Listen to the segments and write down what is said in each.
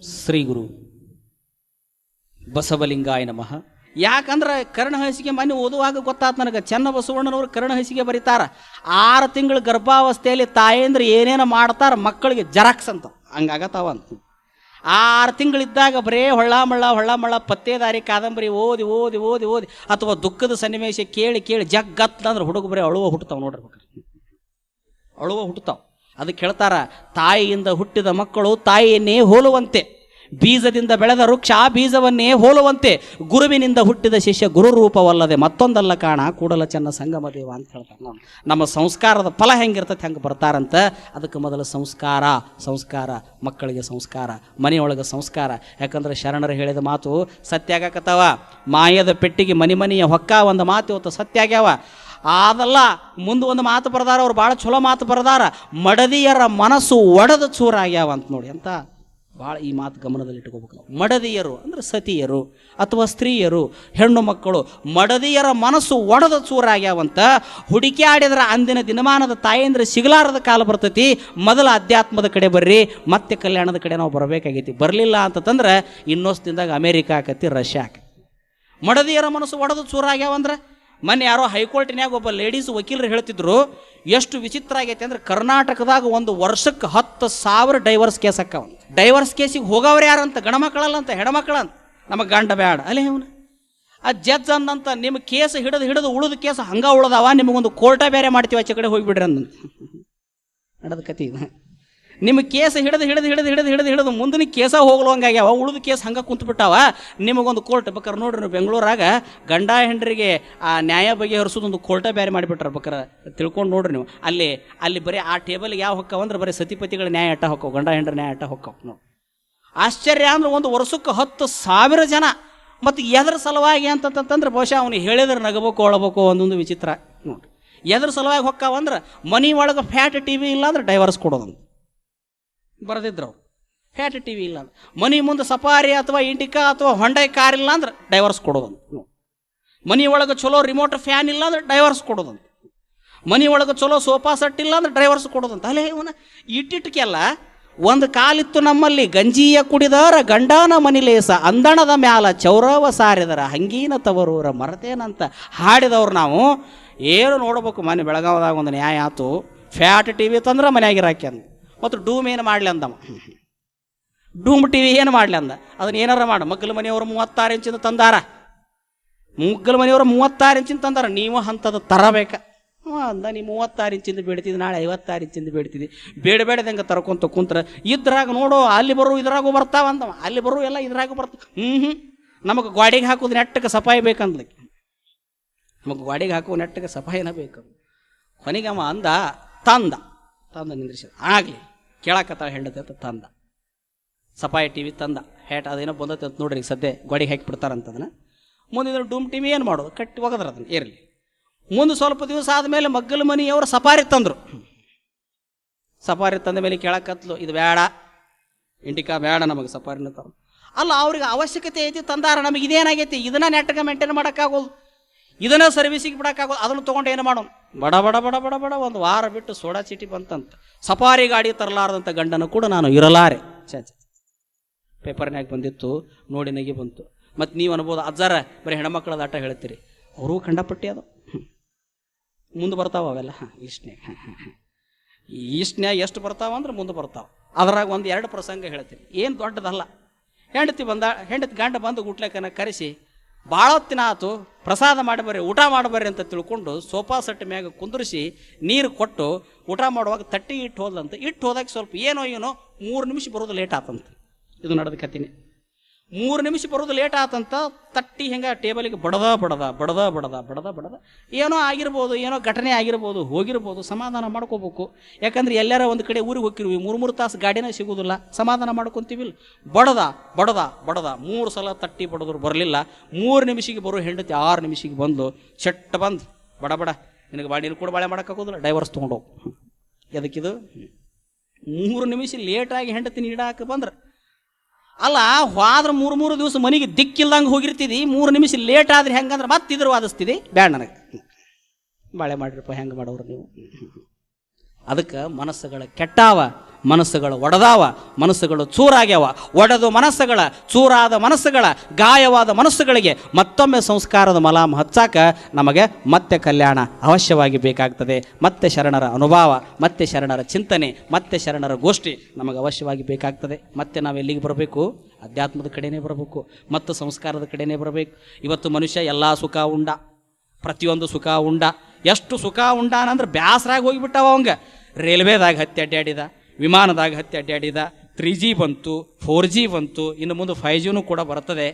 ಶ್ರೀ ಗುರು ಬಸವಲಿಂಗಾಯ ನಮಃ. ಯಾಕಂದ್ರೆ ಕರ್ಣಹಸಿಗೆ ಮನೆ ಓದುವಾಗ ಗೊತ್ತಾತ್ ನನಗೆ, ಚೆನ್ನ ಬಸವಣ್ಣನವರು ಕರ್ಣಹಸಿಗೆ ಬರೀತಾರ, 6 ತಿಂಗಳ ಗರ್ಭಾವಸ್ಥೆಯಲ್ಲಿ ತಾಯಂದ್ರೆ ಏನೇನು ಮಾಡ್ತಾರ ಮಕ್ಕಳಿಗೆ ಜರಾಕ್ಸ್ ಅಂತ ಹಂಗಾಗತ್ತಾವ ಅಂತ. 6 ತಿಂಗಳಿದ್ದಾಗ ಬರೇ ಹೊಳ್ಳ ಪತ್ತೇದಾರಿ ಕಾದಂಬರಿ ಓದಿ ಓದಿ ಓದಿ ಓದಿ ಅಥವಾ ದುಃಖದ ಸನ್ನಿವೇಶ ಕೇಳಿ ಕೇಳಿ ಜಗ್ಗತ್ತಂದ್ರೆ ಹುಡುಗ ಬರೀ ಅಳುವ ಹುಟ್ಟತಾವ ನೋಡ್ರಿ, ಅಳುವ ಹುಟ್ಟತಾವ. ಅದಕ್ಕೆ ಹೇಳ್ತಾರ, ತಾಯಿಯಿಂದ ಹುಟ್ಟಿದ ಮಕ್ಕಳು ತಾಯಿಯನ್ನೇ ಹೋಲುವಂತೆ, ಬೀಜದಿಂದ ಬೆಳೆದ ವೃಕ್ಷ ಬೀಜವನ್ನೇ ಹೋಲುವಂತೆ, ಗುರುವಿನಿಂದ ಹುಟ್ಟಿದ ಶಿಷ್ಯ ಗುರು ರೂಪವಲ್ಲದೆ ಮತ್ತೊಂದಲ್ಲ ಕಾಣ ಕೂಡಲ ಚೆನ್ನ ಸಂಗಮ ದೇವ ಅಂತ ಹೇಳ್ತಾರೆ. ನಮ್ಮ ಸಂಸ್ಕಾರದ ಫಲ ಹೆಂಗಿರ್ತೈತೆ ಹೆಂಗೆ ಬರ್ತಾರಂತ. ಅದಕ್ಕೆ ಮೊದಲು ಸಂಸ್ಕಾರ ಮಕ್ಕಳಿಗೆ ಸಂಸ್ಕಾರ, ಮನೆಯೊಳಗೆ ಸಂಸ್ಕಾರ. ಯಾಕಂದ್ರೆ ಶರಣರು ಹೇಳಿದ ಮಾತು ಸತ್ಯ ಆಗಕತ್ತವ. ಮಾಯದ ಪೆಟ್ಟಿಗೆ ಮನೆಯ ಹೊಕ್ಕ ಒಂದು ಮಾತು ಇವತ್ತು ಸತ್ಯ ಆಗ್ಯಾವ. ಅದಲ್ಲ, ಮುಂದೆ ಒಂದು ಮಾತು ಬರೆದಾರ, ಅವ್ರು ಭಾಳ ಚಲೋ ಮಾತು ಬರೆದಾರ, ಮಡದಿಯರ ಮನಸ್ಸು ಒಡೆದ ಚೂರಾಗ್ಯಾವ ಅಂತ. ನೋಡಿ ಅಂತ ಭಾಳ ಈ ಮಾತು ಗಮನದಲ್ಲಿ ಇಟ್ಕೋಬೇಕು ನಾವು. ಮಡದಿಯರು ಅಂದರೆ ಸತಿಯರು ಅಥವಾ ಸ್ತ್ರೀಯರು, ಹೆಣ್ಣು ಮಕ್ಕಳು, ಮಡದಿಯರ ಮನಸ್ಸು ಒಡೆದ ಚೂರಾಗ್ಯಾವಂತ. ಹುಡುಕಿ ಆಡಿದ್ರೆ ಅಂದಿನ ದಿನಮಾನದ ತಾಯಂದ್ರೆ ಸಿಗಲಾರದ ಕಾಲ ಬರ್ತೈತಿ. ಮೊದಲ ಅಧ್ಯಾತ್ಮದ ಕಡೆ ಬರ್ರಿ, ಮತ್ತೆ ಕಲ್ಯಾಣದ ಕಡೆ ನಾವು ಬರಬೇಕಾಗೈತಿ. ಬರಲಿಲ್ಲ ಅಂತಂದ್ರೆ ಇನ್ನೊಸ್ತಿಂದಾಗ ಅಮೇರಿಕಾ ಆಕತಿ, ರಷ್ಯಾ ಆಕತಿ. ಮಡದಿಯರ ಮನಸ್ಸು ಒಡೆದ ಚೂರಾಗ್ಯಾವಂದ್ರೆ, ಮೊನ್ನೆ ಯಾರೋ ಹೈಕೋರ್ಟಿನ್ಯಾಗ ಒಬ್ಬ ಲೇಡೀಸ್ ವಕೀಲರು ಹೇಳ್ತಿದ್ರು, ಎಷ್ಟು ವಿಚಿತ್ರ ಆಗೈತೆ ಅಂದ್ರೆ ಕರ್ನಾಟಕದಾಗ ಒಂದು ವರ್ಷಕ್ಕೆ 10,000 ಡೈವರ್ಸ್ ಕೇಸ್ ಅಕ್ಕವ. ಡೈವರ್ಸ್ ಕೇಸಿಗೆ ಹೋಗವ್ರು ಯಾರಂತ? ಗಣಮಕ್ಕಳಲ್ಲ ಅಂತ, ಹೆಣ್ಮಕ್ಳಂತ. ನಮಗೆ ಗಂಡ ಬ್ಯಾಡ ಅಲ್ಲೇ ಅವನು. ಆ ಜಡ್ಜ್ ಅಂದಂತ, ನಿಮ್ಮ ಕೇಸ್ ಹಿಡಿದು ಉಳಿದ ಕೇಸ್ ಹಂಗ ಉಳ್ದಾವ, ನಿಮಗೊಂದು ಕೋರ್ಟ ಬೇರೆ ಮಾಡ್ತೀವಿ, ಆಚೆ ಕಡೆ ಹೋಗಿಬಿಡ್ರಿ ಅಂದಂತ. ನಡೆದ ಕತಿ ಇದು. ನಿಮ್ಮ ಕೇಸ್ ಹಿಡಿದು ಮುಂದಿನ ಕೇಸ ಹೋಗ್ಲಂಗಾಗ್ಯಾವ, ಉಳಿದ ಕೇಸ್ ಹಂಗೆ ಕುಂತ್ಬಿಟ್ಟಾವ, ನಿಮಗೊಂದು ಕೋರ್ಟ್ ಬೇಕಾರೆ ನೋಡ್ರಿ. ನೀವು ಬೆಂಗಳೂರಾಗ ಗಂಡ ಹೆಂಡ್ರಿಗೆ ಆ ನ್ಯಾಯ ಬಗೆಹರಿಸೋದೊಂದು ಕೋರ್ಟ ಬೇರೆ ಮಾಡಿಬಿಟ್ರೆ ಬೇಕಾರೆ ತಿಳ್ಕೊಂಡು ನೋಡ್ರಿ ನೀವು. ಅಲ್ಲಿ ಬರೀ ಆ ಟೇಬಲ್ಗೆ ಯಾವ ಹೊಕ್ಕವ ಅಂದ್ರೆ ಬರೀ ಸತಿಪತಿಗಳ ನ್ಯಾಯ ಅಟ್ಟ ಹೊಕ್ಕವು, ಗಂಡ ಹೆಂಡ್ರ ನ್ಯಾಯ ಅಟ್ಟ ಹೊಕ್ಕವು. ನೋಡಿ ಆಶ್ಚರ್ಯ ಅಂದ್ರೆ ಒಂದು ವರ್ಷಕ್ಕೆ 10,000 ಜನ. ಮತ್ತು ಎದ್ರ ಸಲುವಾಗಿ ಅಂತಂತಂದ್ರೆ ಬಹುಶಃ ಅವನು ಹೇಳಿದ್ರೆ ನಗಬೇಕು ಅಳಬೇಕು ಒಂದೊಂದು ವಿಚಿತ್ರ. ನೋಡಿ ಎದ್ರ ಸಲುವಾಗಿ ಹೊಕ್ಕಾವಂದ್ರೆ ಮನೆ ಒಳಗೆ ಫ್ಯಾಟ್ TV ಇಲ್ಲ ಅಂದ್ರೆ ಡೈವರ್ಸ್ ಕೊಡೋದಂತ ಬರೆದಿದ್ರು ಅವ್ರು. ಫ್ಯಾಟ್ TV ಇಲ್ಲ ಅಂದ್ರೆ, ಮನೆ ಮುಂದೆ ಸಫಾರಿ ಅಥವಾ ಇಂಡಿಕಾ ಅಥವಾ ಹೊಂಡೈ ಕಾರ್ ಇಲ್ಲ ಅಂದ್ರೆ ಡೈವರ್ಸ್ ಕೊಡೋದಂತ. ಮನೆ ಒಳಗೆ ಚಲೋ ರಿಮೋಟ್ ಫ್ಯಾನ್ ಇಲ್ಲ ಅಂದ್ರೆ ಡೈವರ್ಸ್ ಕೊಡೋದಂತ. ಮನೆ ಒಳಗೆ ಚಲೋ ಸೋಫಾ ಸೆಟ್ ಇಲ್ಲ ಅಂದ್ರೆ ಡೈವರ್ಸ್ ಕೊಡೋದಂತ. ಅಲ್ಲೇ ಇವನ ಇಟ್ಟಿಟ್ಕೆಲ್ಲ ಒಂದು ಕಾಲಿತ್ತು ನಮ್ಮಲ್ಲಿ, ಗಂಜಿಯ ಕುಡಿದರ ಗಂಡನ ಮನಿಲೇಸ, ಅಂದಣದ ಮ್ಯಾಲ ಚೌರವ ಸಾರಿದರ ಹಂಗೀನ ತವರೂರ ಮರತೇನಂತ ಹಾಡಿದವ್ರು ನಾವು. ಏನು ನೋಡ್ಬೇಕು, ಮನೆ ಬೆಳಗಾವದಾಗ ಒಂದು ನ್ಯಾಯ ಆಯ್ತು, ಫ್ಯಾಟ್ TV ತಂದ್ರೆ ಮನೆಯಾಗಿರಾಕಿ ಅಂದ. ಮತ್ತು ಡೂಮ್ ಏನು ಮಾಡಲಿ ಅಂದವ, ಡೂಮ್ TV ಏನು ಮಾಡಲಿ ಅಂದ. ಅದನ್ನ ಏನಾರ ಮಾಡ. ಮಗ್ಗಲ ಮನೆಯವರು 36 ಇಂಚಿಂದ ತಂದಾರ, ಮುಗ್ಗಲ ಮನೆಯವರು 36 ಇಂಚಿಂದ ತಂದಾರ, ನೀವು ಅಂಥದ್ದು ತರಬೇಕ ಅಂದ. ನೀವು 36 ಇಂಚಿಂದ ಬೇಡ್ತಿದ್ದಿ, ನಾಳೆ 56 ಇಂಚಿಂದ ಬೇಡ್ತಿದ್ದಿ, ಬೇಡದಂಗೆ ತರ್ಕೊಂತ ಕುಂತ್ರ ಇದ್ರಾಗ ನೋಡು, ಅಲ್ಲಿ ಬರೋ ಇದ್ರಾಗೂ ಬರ್ತಾವ ಅಂದವ. ಅಲ್ಲಿ ಬರೋ ಎಲ್ಲ ಇದ್ರಾಗೂ ಬರ್ತಾವ. ನಮಗೆ ಗಾಡಿಗೆ ಹಾಕೋದು ನೆಟ್ಟಗೆ ಸಫಾಯಿ ಬೇಕಂದ್ಲಿಕ್ಕೆ, ನಮಗೆ ಗಾಡಿಗೆ ಹಾಕೋ ನೆಟ್ಟಗೆ ಸಫಾಯಿನ ಬೇಕು. ಕೊನೆಗೆ ಅವ ಅಂದ, ತಂದ ನಿಂದ್ರಿಸಿ ಆಗಲಿ ಕೇಳಕತ್ತಾಳ ಹೆಂಡತಿ ಅಂತ ತಂದ. ಸಫಾಯಿ TV ತಂದ, ಹ್ಯಾಟ್ ಅದೇನೋ ಬಂದೈತೆ ಅಂತ ನೋಡ್ರಿ, ಸದ್ಯ ಗೋಡೆಗೆ ಹಾಕಿ ಬಿಡ್ತಾರಂತದನ್ನ. ಮುಂದಿನ ಡೂಮ್ TV ಏನು ಮಾಡೋದು, ಕಟ್ಟಿ ಒಗದ್ರ ಅದನ್ನು ಇರಲಿ. ಮುಂದೆ ಸ್ವಲ್ಪ ದಿವಸ ಆದಮೇಲೆ ಮಗ್ಗಲ ಮನೆಯವರು ಸಫಾರಿ ತಂದರು. ಸಫಾರಿ ತಂದ ಮೇಲೆ ಕೇಳಕತ್ಲು, ಇದು ಬೇಡ, ಇಂಡಿಕಾ ಬೇಡ, ನಮಗೆ ಸಫಾರಿನ ತಂದು. ಅಲ್ಲ, ಅವ್ರಿಗೆ ಅವಶ್ಯಕತೆ ಐತಿ ತಂದಾರ, ನಮಗೆ ಇದೇನಾಗೈತಿ, ಇದನ್ನ ನೆಟ್ಟಗೆ ಮೇಂಟೈನ್ ಮಾಡೋಕ್ಕಾಗೋದು, ಇದನ್ನ ಸರ್ವಿಸಿಗೆ ಬಿಡೋಕ್ಕಾಗೋದು, ಅದನ್ನು ತೊಗೊಂಡು ಏನು ಮಾಡೋಣ. ಬಡ ಒಂದು ವಾರ ಬಿಟ್ಟು ಸೋಡಾ ಚೀಟಿ ಬಂತಂತ. ಸಫಾರಿ ಗಾಡಿ ತರಲಾರದಂಥ ಗಂಡನ ಕೂಡ ನಾನು ಇರಲಾರೆ. ಪೇಪರ್ನಾಗ ಬಂದಿತ್ತು, ನೋಡಿ ನಗಿ ಬಂತು. ಮತ್ತು ನೀವು ಅನ್ಬೋದು, ಅಜ್ಜಾರ ಬರೀ ಹೆಣ್ಮಕ್ಳದ ಆಟ ಹೇಳ್ತೀರಿ, ಅವ್ರಿಗೂ ಕಂಡಪಟ್ಟಿ ಅದು ಮುಂದೆ ಬರ್ತಾವ ಅವೆಲ್ಲ. ಈಸ್ಟ್ನ್ಯಾಗ ಎಷ್ಟು ಬರ್ತಾವ ಅಂದ್ರೆ ಮುಂದೆ ಬರ್ತಾವ. ಅದ್ರಾಗ 1-2 ಪ್ರಸಂಗ ಹೇಳ್ತೀನಿ, ಏನು ದೊಡ್ಡದಲ್ಲ. ಹೆಂಡತಿ ಗಂಡ ಬಂದು ಗುಟ್ಲೆಕನ ಕರೆಸಿ, ಭಾಳ ಹೊತ್ತಿನ ಆತು, ಪ್ರಸಾದ ಮಾಡಬರ್ರಿ, ಊಟ ಮಾಡಬರ್ರಿ ಅಂತ ತಿಳ್ಕೊಂಡು ಸೋಫಾ ಸೆಟ್ ಮ್ಯಾಗ ಕುಂದ್ರಿಸಿ ನೀರು ಕೊಟ್ಟು ಊಟ ಮಾಡುವಾಗ ತಟ್ಟಿ ಇಟ್ಟು ಹೋದಂತ. ಇಟ್ಟು ಹೋದಾಗ ಸ್ವಲ್ಪ ಏನೋ 3 ನಿಮಿಷ ಬರೋದು ಲೇಟ್ ಆತಂತ. ಇದು ನಡೆದ ಕತ್ತಿನಿ. 3 ನಿಮಿಷ ಬರೋದು ಲೇಟ್ ಆತಂತ. ತಟ್ಟಿ ಹೆಂಗೆ ಟೇಬಲಿಗೆ ಬಡದ ಏನೋ ಆಗಿರ್ಬೋದು, ಏನೋ ಘಟನೆ ಆಗಿರ್ಬೋದು, ಹೋಗಿರ್ಬೋದು. ಸಮಾಧಾನ ಮಾಡ್ಕೋಬೇಕು. ಯಾಕಂದ್ರೆ ಎಲ್ಲಾರ ಒಂದು ಕಡೆ ಊರಿಗೆ ಹೋಗಿರ್ವಿ, 3 ತಾಸು ಗಾಡಿನ ಸಿಗೋದಿಲ್ಲ, ಸಮಾಧಾನ ಮಾಡ್ಕೊತೀವಿಲ್ಲ. ಬಡದ 3 ಸಲ ತಟ್ಟಿ ಬಡದ್ರು ಬರಲಿಲ್ಲ. 3 ನಿಮಿಷಕ್ಕೆ ಬರೋ ಹೆಂಡತಿ 6 ನಿಮಿಷಕ್ಕೆ ಬಂದು ಚಟ್ಟ ಬಂದು ಬಡ ನಿನಗೆ ಬಾಡಿನ ಕೂಡ ಬಾಳೆ ಮಾಡೋಕ್ಕಾಗೋದಿಲ್ಲ, ಡೈವರ್ಸ್ ತೊಗೊಂಡೋಗು. ಎದಕ್ಕಿದು 3 ನಿಮಿಷ ಲೇಟಾಗಿ ಹೆಂಡತಿ ನೀಡಾಕ ಬಂದ್ರೆ ಅಲ್ಲ, ಹೋದ್ರೆ 3 ದಿವಸ ಮನೆಗೆ ದಿಕ್ಕಿಲ್ದಂಗೆ ಹೋಗಿರ್ತಿದ್ದಿ. 3 ನಿಮಿಷ ಲೇಟ್ ಆದ್ರೆ ಹೆಂಗಂದ್ರೆ ಮತ್ತೆ ಇದ್ರ ವಾದಿಸ್ತಿದ್ದಿ. ಬ್ಯಾಡ ನನಗೆ ಬಾಳೆ ಮಾಡಿರಪ್ಪ, ಹೆಂಗೆ ಮಾಡೋರು ನೀವು. ಅದಕ್ಕೆ ಮನಸ್ಸುಗಳ ಕೆಟ್ಟಾವ, ಮನಸ್ಸುಗಳು ಒಡೆದಾವ, ಮನಸ್ಸುಗಳು ಚೂರಾಗ್ಯಾವ. ಒಡೆದು ಮನಸ್ಸುಗಳ ಚೂರಾದ ಮನಸ್ಸುಗಳ ಗಾಯವಾದ ಮನಸ್ಸುಗಳಿಗೆ ಮತ್ತೊಮ್ಮೆ ಸಂಸ್ಕಾರದ ಮಲಾಮ ಹಚ್ಚಾಕ ನಮಗೆ ಮತ್ತೆ ಕಲ್ಯಾಣ ಅವಶ್ಯವಾಗಿ ಬೇಕಾಗ್ತದೆ. ಮತ್ತೆ ಶರಣರ ಅನುಭವ, ಮತ್ತೆ ಶರಣರ ಚಿಂತನೆ, ಮತ್ತೆ ಶರಣರ ಗೋಷ್ಠಿ ನಮಗೆ ಅವಶ್ಯವಾಗಿ ಬೇಕಾಗ್ತದೆ. ಮತ್ತೆ ನಾವು ಎಲ್ಲಿಗೆ ಬರಬೇಕು? ಅಧ್ಯಾತ್ಮದ ಕಡೆನೇ ಬರಬೇಕು, ಮತ್ತು ಸಂಸ್ಕಾರದ ಕಡೆನೇ ಬರಬೇಕು. ಇವತ್ತು ಮನುಷ್ಯ ಎಲ್ಲ ಸುಖ ಉಂಡ, ಪ್ರತಿಯೊಂದು ಸುಖ ಉಂಡ. ಎಷ್ಟು ಸುಖ ಉಂಡಾನಂದ್ರೆ ಬ್ಯಾಸರಾಗಿ ಹೋಗಿಬಿಟ್ಟವ ಅವಂಗೆ. ರೈಲ್ವೇದಾಗ ಹತ್ತಿ ಅಡ್ಡಾಡಿದ, ವಿಮಾನದಾಗ ಹತ್ತಿ ಅಡ್ಡಾಡಿದ, 3G ಬಂತು, 4G ಬಂತು, ಇನ್ನು ಮುಂದೆ 5Gನೂ ಕೂಡ ಬರ್ತದೆ.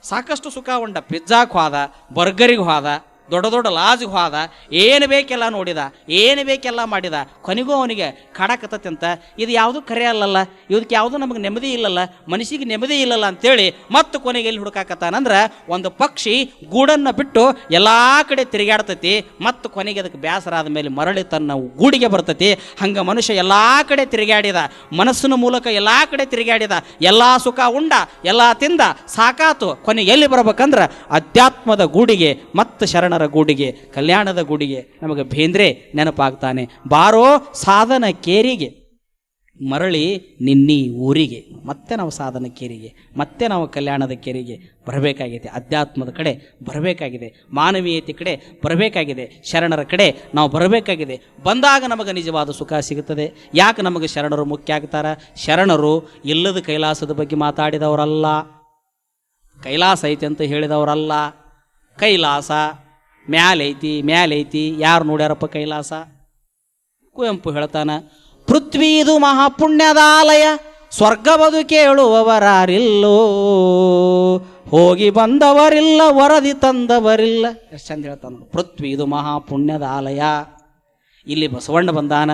ಸಾಕಷ್ಟು ಸುಖ ಉಂಡ. ಪಿಜ್ಜಾಗೆ ಹೋದ, ಬರ್ಗರಿಗೆ ಹೋದ, ದೊಡ್ಡ ದೊಡ್ಡ ಲಾಜ್ಗೆ ಹೋದ, ಏನು ಬೇಕೆಲ್ಲ ನೋಡಿದ, ಏನು ಬೇಕೆಲ್ಲ ಮಾಡಿದ. ಕೊನೆಗೂ ಅವನಿಗೆ ಕಾಡಕತ್ತತಿ ಅಂತ, ಇದು ಯಾವುದು ಕರೆ ಅಲ್ಲಲ್ಲ, ಇದಕ್ಕೆ ಯಾವುದು ನಮಗೆ ನೆಮ್ಮದಿ ಇಲ್ಲಲ್ಲ, ಮನಸ್ಸಿಗೆ ನೆಮ್ಮದಿ ಇಲ್ಲಲ್ಲ ಅಂತೇಳಿ ಮತ್ತು ಕೊನೆಗೆ ಎಲ್ಲಿ ಹುಡುಕಾಕತ್ತಾನಂದ್ರೆ ಒಂದು ಪಕ್ಷಿ ಗೂಡನ್ನು ಬಿಟ್ಟು ಎಲ್ಲ ಕಡೆ ತಿರುಗಾಡ್ತತಿ. ಮತ್ತು ಕೊನೆಗೆ ಅದಕ್ಕೆ ಬೇಸರ ಆದ ಮೇಲೆ ಮರಳಿ ತನ್ನ ಗೂಡಿಗೆ ಬರ್ತತಿ. ಹಂಗೆ ಮನುಷ್ಯ ಎಲ್ಲ ಕಡೆ ತಿರುಗಾಡಿದ, ಮನಸ್ಸಿನ ಮೂಲಕ ಎಲ್ಲ ಕಡೆ ತಿರುಗಾಡಿದ, ಎಲ್ಲ ಸುಖ ಉಂಡ, ಎಲ್ಲ ತಿಂದ, ಸಾಕಾತು. ಕೊನೆಗೆ ಎಲ್ಲಿ ಬರ್ಬೇಕಂದ್ರೆ ಅಧ್ಯಾತ್ಮದ ಗೂಡಿಗೆ ಮತ್ತು ಶರಣರ ಗೂಡಿಗೆ, ಕಲ್ಯಾಣದ ಗೂಡಿಗೆ. ನಮಗೆ ಬೇಂದ್ರೆ ನೆನಪಾಗ್ತಾನೆ. ಬಾರೋ ಸಾಧನ ಕೇರಿಗೆ ಮರಳಿ ನಿನ್ನೀ ಊರಿಗೆ. ಮತ್ತೆ ನಾವು ಸಾಧನ ಕೇರಿಗೆ, ಮತ್ತೆ ನಾವು ಕಲ್ಯಾಣದ ಕೇರಿಗೆ ಬರಬೇಕಾಗಿದೆ. ಅಧ್ಯಾತ್ಮದ ಕಡೆ ಬರಬೇಕಾಗಿದೆ, ಮಾನವೀಯತೆ ಕಡೆ ಬರಬೇಕಾಗಿದೆ, ಶರಣರ ಕಡೆ ನಾವು ಬರಬೇಕಾಗಿದೆ. ಬಂದಾಗ ನಮಗೆ ನಿಜವಾದ ಸುಖ ಸಿಗುತ್ತದೆ. ಯಾಕೆ ನಮಗೆ ಶರಣರು ಮುಖ್ಯ ಆಗ್ತಾರ? ಶರಣರು ಇಲ್ಲದ ಕೈಲಾಸದ ಬಗ್ಗೆ ಮಾತಾಡಿದವರಲ್ಲ, ಕೈಲಾಸ ಐತಿ ಅಂತ ಹೇಳಿದವರಲ್ಲ. ಕೈಲಾಸ ಮ್ಯಾಲೈತಿ ಯಾರು ನೋಡ್ಯಾರಪ್ಪ ಕೈಲಾಸ? ಕುವೆಂಪು ಹೇಳ್ತಾನ, ಪೃಥ್ವೀದು ಮಹಾಪುಣ್ಯದಾಲಯ, ಸ್ವರ್ಗವದು ಕೇಳುವವರಾರಿಲ್ಲೋ, ಹೋಗಿ ಬಂದವರಿಲ್ಲ, ವರದಿ ತಂದವರಿಲ್ಲ. ಎಷ್ಟು ಚಂದ ಹೇಳ್ತಾನ. ಪೃಥ್ವೀದು ಮಹಾಪುಣ್ಯದ ಆಲಯ. ಇಲ್ಲಿ ಬಸವಣ್ಣ ಬಂದಾನ,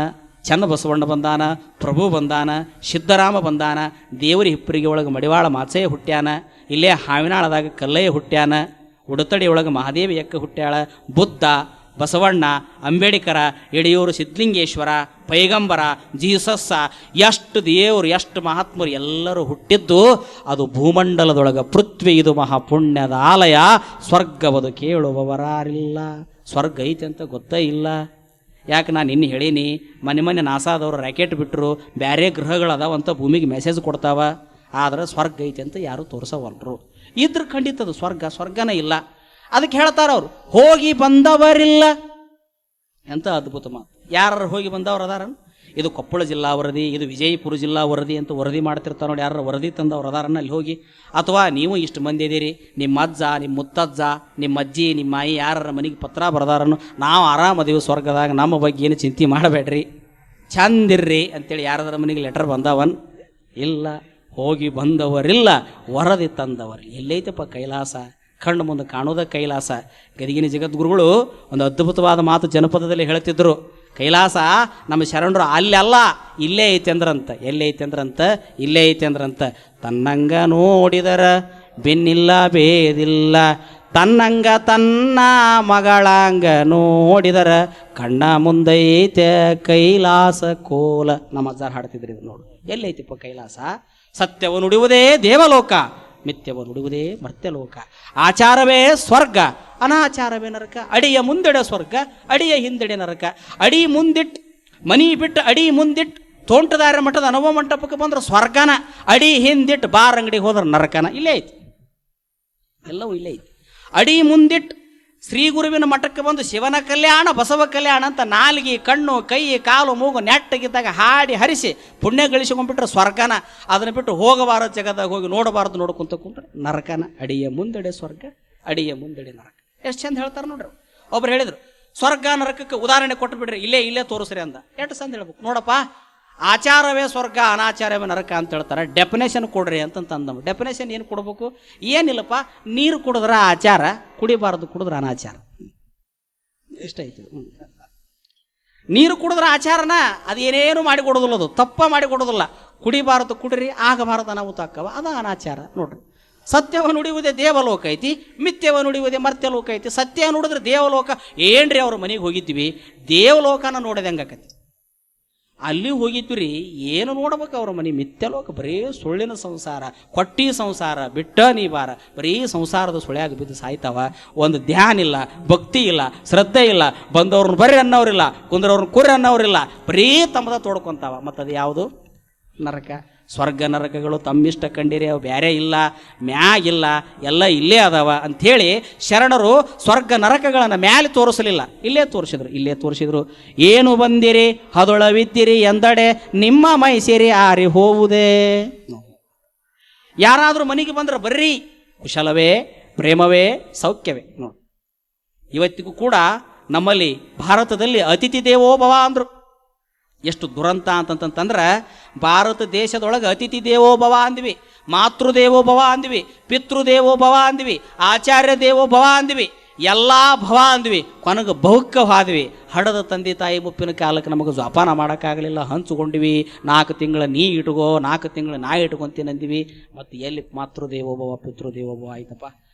ಚಂದ ಬಸವಣ್ಣ ಬಂದಾನ, ಪ್ರಭು ಬಂದಾನ, ಸಿದ್ದರಾಮ ಬಂದಾನ, ದೇವರಿ ಹಿಪ್ಪರಿಗೆ ಒಳಗೆ ಮಡಿವಾಳ ಮಾಚಯ್ಯ ಹುಟ್ಟ್ಯಾನ, ಇಲ್ಲೇ ಹಾವಿನಾಳದಾಗ ಕಲ್ಲಯ್ಯ ಹುಟ್ಟ್ಯಾನ, ಉಡತಡಿ ಒಳಗೆ ಮಹಾದೇವಿ ಎಕ್ಕ ಹುಟ್ಟ್ಯಾಳ, ಬುದ್ಧ, ಬಸವಣ್ಣ, ಅಂಬೇಡ್ಕರ, ಯಡಿಯೂರು ಸಿದ್ಧಲಿಂಗೇಶ್ವರ, ಪೈಗಂಬರ, ಜೀಸಸ್ಸ, ಎಷ್ಟು ದೇವರು, ಎಷ್ಟು ಮಹಾತ್ಮರು ಎಲ್ಲರೂ ಹುಟ್ಟಿದ್ದು ಅದು ಭೂಮಂಡಲದೊಳಗೆ. ಪೃಥ್ವಿ ಇದು ಮಹಾಪುಣ್ಯದ ಆಲಯ, ಸ್ವರ್ಗವದು ಕೇಳುವವರಾರಿಲ್ಲ. ಸ್ವರ್ಗ ಐತೆ ಅಂತ ಗೊತ್ತೇ ಇಲ್ಲ. ಯಾಕೆ ನಾನು ಇನ್ನು ಹೇಳೀನಿ, ಮೊನ್ನೆ ನಾಸಾದವರು ರಾಕೆಟ್ ಬಿಟ್ಟರು, ಬೇರೆ ಗ್ರಹಗಳದಾವಂತ ಭೂಮಿಗೆ ಮೆಸೇಜ್ ಕೊಡ್ತಾವ. ಆದರೆ ಸ್ವರ್ಗ ಐತೆ ಅಂತ ಯಾರು ತೋರಿಸವಲ್ರು. ಇದ್ರ ಖಂಡಿತದು ಸ್ವರ್ಗನೇ ಇಲ್ಲ. ಅದಕ್ಕೆ ಹೇಳ್ತಾರ ಅವರು, ಹೋಗಿ ಬಂದವರಿಲ್ಲ. ಎಂಥ ಅದ್ಭುತ ಮಾತು. ಯಾರು ಹೋಗಿ ಬಂದವರು ಅದಾರ? ಇದು ಕೊಪ್ಪಳ ಜಿಲ್ಲಾ ವರದಿ, ಇದು ವಿಜಯಪುರ ಜಿಲ್ಲಾ ವರದಿ ಅಂತ ವರದಿ ಮಾಡ್ತಿರ್ತಾರೆ ನೋಡಿ. ಯಾರು ವರದಿ ತಂದವ್ರು ಅದಾರನ್ನ ಅಲ್ಲಿ ಹೋಗಿ. ಅಥವಾ ನೀವು ಇಷ್ಟು ಮಂದಿ ಇದ್ದೀರಿ, ನಿಮ್ಮ ಅಜ್ಜ, ನಿಮ್ಮ ಮುತ್ತಜ್ಜ, ನಿಮ್ಮ ಅಜ್ಜಿ, ನಿಮ್ಮ ಮಾಯಿ ಯಾರ ಮನೆಗೆ ಪತ್ರ ಬರದಾರನ್ನು, ನಾವು ಆರಾಮದೀವಿ ಸ್ವರ್ಗದಾಗ, ನಮ್ಮ ಬಗ್ಗೆ ಏನು ಚಿಂತೆ ಮಾಡಬೇಡ್ರಿ, ಚಂದಿರ್ರಿ ಅಂತೇಳಿ ಯಾರದರ ಮನೆಗೆ ಲೆಟರ್ ಬಂದವನ್? ಇಲ್ಲ. ಹೋಗಿ ಬಂದವರಿಲ್ಲ, ವರದಿ ತಂದವರು. ಎಲ್ಲೈತಪ್ಪ ಕೈಲಾಸ? ಕಣ್ಣು ಮುಂದೆ ಕಾಣೋದ ಕೈಲಾಸ. ಗದಗಿನ ಜಗದ್ಗುರುಗಳು ಒಂದು ಅದ್ಭುತವಾದ ಮಾತು ಜನಪದದಲ್ಲಿ ಹೇಳ್ತಿದ್ರು. ಕೈಲಾಸ ನಮ್ಮ ಶರಣರು ಅಲ್ಲ, ಇಲ್ಲೇ ಐತೆ ಅಂದ್ರಂತ. ಎಲ್ಲೇ ಐತೆ ಅಂದ್ರಂತ? ಇಲ್ಲೇ ಐತೆ ಅಂದ್ರಂತ. ತನ್ನಂಗ ನೋಡಿದರ ಬೆನ್ನಿಲ್ಲ ಬೇದಿಲ್ಲ, ತನ್ನಂಗ ತನ್ನ ಮಗಳಂಗ ನೋಡಿದರ ಕಣ್ಣ ಮುಂದೈತೆ ಕೈಲಾಸ ಕೋಲ. ನಮ್ಮ ಅಜ್ಜಾರು ಹಾಡ್ತಿದ್ರಿ ಇದು ನೋಡು. ಎಲ್ಲೈತಿಪ್ಪ ಕೈಲಾಸ? ಸತ್ಯವನ್ನು ನುಡಿಯುವುದೇ ದೇವಲೋಕ, ಮಿಥ್ಯವನ್ನು ನುಡಿಯುವುದೇ ಮರ್ತ್ಯಲೋಕ. ಆಚಾರವೇ ಸ್ವರ್ಗ, ಅನಾಚಾರವೇ ನರಕ. ಅಡಿಯ ಮುಂದೆಡೆ ಸ್ವರ್ಗ, ಅಡಿಯ ಹಿಂದೆಡೆ ನರಕ. ಅಡಿ ಮುಂದಿಟ್ಟು ಮನಿ ಬಿಟ್ಟು ಅಡಿ ಮುಂದಿಟ್ಟು ತೋಂಟದಾರ ಮಠದ ಅನುಭವ ಮಂಟಪಕ್ಕೆ ಬಂದ್ರೆ ಸ್ವರ್ಗನ, ಅಡಿ ಹಿಂದಿಟ್ಟು ಬಾರ್ ಅಂಗಡಿಗೆ ಹೋದ್ರೆ ನರಕನ. ಇಲ್ಲೇ ಐತಿ, ಎಲ್ಲವೂ ಇಲ್ಲೇ ಐತಿ. ಅಡಿ ಮುಂದಿಟ್ಟು ಶ್ರೀ ಗುರುವಿನ ಮಠಕ್ಕೆ ಬಂದು ಶಿವನ ಕಲ್ಯಾಣ ಬಸವ ಕಲ್ಯಾಣ ಅಂತ ನಾಲಿಗೆ, ಕಣ್ಣು, ಕೈ, ಕಾಲು, ಮೂಗು ನೆಟ್ಟಗಿದ್ದಾಗ ಹಾಡಿ ಹರಿಸಿ ಪುಣ್ಯ ಗಳಿಸ್ಕೊಂಡ್ಬಿಟ್ರೆ ಸ್ವರ್ಗನ. ಅದನ್ನು ಬಿಟ್ಟು ಹೋಗಬಾರದು ಜಗದಾಗ ಹೋಗಿ ನೋಡಬಾರದು ನೋಡ್ಕೊಂತ ಕುಂಟ್ರೆ ನರಕನ. ಅಡಿಯ ಮುಂದೆಡೆ ಸ್ವರ್ಗ, ಅಡಿಯ ಮುಂದೆಡೆ ನರಕ. ಎಷ್ಟು ಚಂದ ಹೇಳ್ತಾರೆ ನೋಡ್ರಿ. ಒಬ್ರು ಹೇಳಿದ್ರು, ಸ್ವರ್ಗ ನರಕಕ್ಕೆ ಉದಾಹರಣೆ ಕೊಟ್ಟು ಬಿಡ್ರಿ, ಇಲ್ಲೇ ತೋರಿಸ್ರಿ ಅಂದ. ಎಷ್ಟು ಚಂದ ಹೇಳ್ಬೇಕು ನೋಡಪ್ಪ. ಆಚಾರವೇ ಸ್ವರ್ಗ, ಅನಾಚಾರವೇ ನರಕ ಅಂತ ಹೇಳ್ತಾರೆ. ಡೆಫಿನೇಷನ್ ಕೊಡ್ರಿ ಅಂತಂದಮ್ಮ. ಡೆಫಿನೇಷನ್ ಏನು ಕೊಡ್ಬೇಕು? ಏನಿಲ್ಲಪ್ಪ, ನೀರು ಕುಡಿದ್ರ ಆಚಾರ, ಕುಡಿಬಾರ್ದು ಕುಡಿದ್ರ ಅನಾಚಾರ. ಎಷ್ಟಾಯ್ತು? ನೀರು ಕುಡಿದ್ರ ಆಚಾರನ ಅದು ಏನೇನು ಮಾಡಿ ಕೊಡೋದಿಲ್ಲ, ಅದು ತಪ್ಪ ಮಾಡಿ ಕೊಡೋದಿಲ್ಲ. ಕುಡಿಬಾರದು ಕುಡ್ರಿ, ಆಗಬಾರದು ಅನಾಹುತ ಆಕ್ಕವ, ಅದು ಅನಾಚಾರ ನೋಡ್ರಿ. ಸತ್ಯವ ನುಡಿಯುವುದೇ ದೇವಲೋಕ ಐತಿ, ಮಿಥ್ಯವ ನುಡಿಯುವುದೇ ಮರ್ತ್ಯಲೋಕ ಐತಿ. ಸತ್ಯ ನುಡಿದ್ರೆ ದೇವಲೋಕ. ಏನ್ರಿ ಅವ್ರ ಮನೆಗೆ ಹೋಗಿದ್ವಿ, ದೇವಲೋಕನ ನೋಡಿದೆ ಹಂಗಾಕತಿ. ಅಲ್ಲಿ ಹೋಗಿದ್ವಿ ರೀ, ಏನು ನೋಡ್ಬೇಕು ಅವ್ರ ಮನೆ ಮಿಥ್ಯಲೋಕ, ಬರೀ ಸುಳ್ಳಿನ ಸಂಸಾರ, ಕೊಟ್ಟಿ ಸಂಸಾರ, ಬಿಟ್ಟ ನೀವಾರ, ಬರೀ ಸಂಸಾರದ ಸುಳ್ಯಾಗ ಬಿದ್ದು ಸಾಯ್ತಾವ. ಒಂದು ಧ್ಯಾನ ಇಲ್ಲ, ಭಕ್ತಿ ಇಲ್ಲ, ಶ್ರದ್ಧೆ ಇಲ್ಲ, ಬಂದವ್ರನ್ನ ಬರ್ರಿ ಅನ್ನೋರಿಲ್ಲ, ಕುಂದ್ರವ್ರನ್ನ ಕುರ್ರಿ ಅನ್ನೋರಿಲ್ಲ, ಬರೀ ತಮ್ಮದ ತೋಡ್ಕೊಂತಾವ. ಮತ್ತು ಅದು ಯಾವುದು? ನರಕ. ಸ್ವರ್ಗ ನರಕಗಳು ತಮ್ಮಿಷ್ಟ ಕಂಡಿರಿ, ಅವು ಬೇರೆ ಇಲ್ಲ, ಮ್ಯಾಗಿಲ್ಲ, ಎಲ್ಲ ಇಲ್ಲೇ ಅದಾವ ಅಂಥೇಳಿ ಶರಣರು ಸ್ವರ್ಗ ನರಕಗಳನ್ನು ಮ್ಯಾಲೆ ತೋರಿಸಲಿಲ್ಲ, ಇಲ್ಲೇ ತೋರಿಸಿದ್ರು. ಏನು ಬಂದಿರಿ ಹದೊಳವಿದ್ದಿರಿ ಎಂದಡೆ ನಿಮ್ಮ ಮೈ ಸೇರಿ ಆರಿ ಹೋವುದೇ. ಯಾರಾದರೂ ಮನೆಗೆ ಬಂದ್ರೆ ಬರ್ರಿ ಕುಶಲವೇ, ಪ್ರೇಮವೇ, ಸೌಖ್ಯವೇ. ನೋಡಿ, ಇವತ್ತಿಗೂ ಕೂಡ ನಮ್ಮಲ್ಲಿ ಭಾರತದಲ್ಲಿ ಅತಿಥಿ ದೇವೋ ಭವ ಅಂದರು. ಎಷ್ಟು ದುರಂತ ಅಂತಂತಂದ್ರೆ, ಭಾರತ ದೇಶದೊಳಗೆ ಅತಿಥಿ ದೇವೋ ಭವ ಅಂದ್ವಿ, ಮಾತೃದೇವೋ ಭವ ಅಂದ್ವಿ, ಪಿತೃದೇವೋ ಭವ ಅಂದ್ವಿ, ಆಚಾರ್ಯ ದೇವೋ ಭವ ಅಂದ್ವಿ, ಎಲ್ಲ ಭವ ಅಂದ್ವಿ, ಕೊನೆಗೆ ಬಹುಕ್ಕ ಹಾದ್ವಿ. ಹಡದ ತಂದೆ ತಾಯಿ ಮುಪ್ಪಿನ ಕಾಲಕ್ಕೆ ನಮಗೆ ಜೋಪಾನ ಮಾಡೋಕ್ಕಾಗಲಿಲ್ಲ, ಹಂಚ್ಕೊಂಡಿವಿ. 4 ತಿಂಗಳ ನೀ ಇಟ್ಕೋ, 4 ತಿಂಗಳು ನಾ ಇಟ್ಕೊಂತೀನಿ ಅಂದ್ವಿ. ಮತ್ತು ಎಲ್ಲಿ ಮಾತೃದೇವೋ ಭವ ಪಿತೃದೇವೋ ಭವ ಆಯ್ತಪ್ಪ?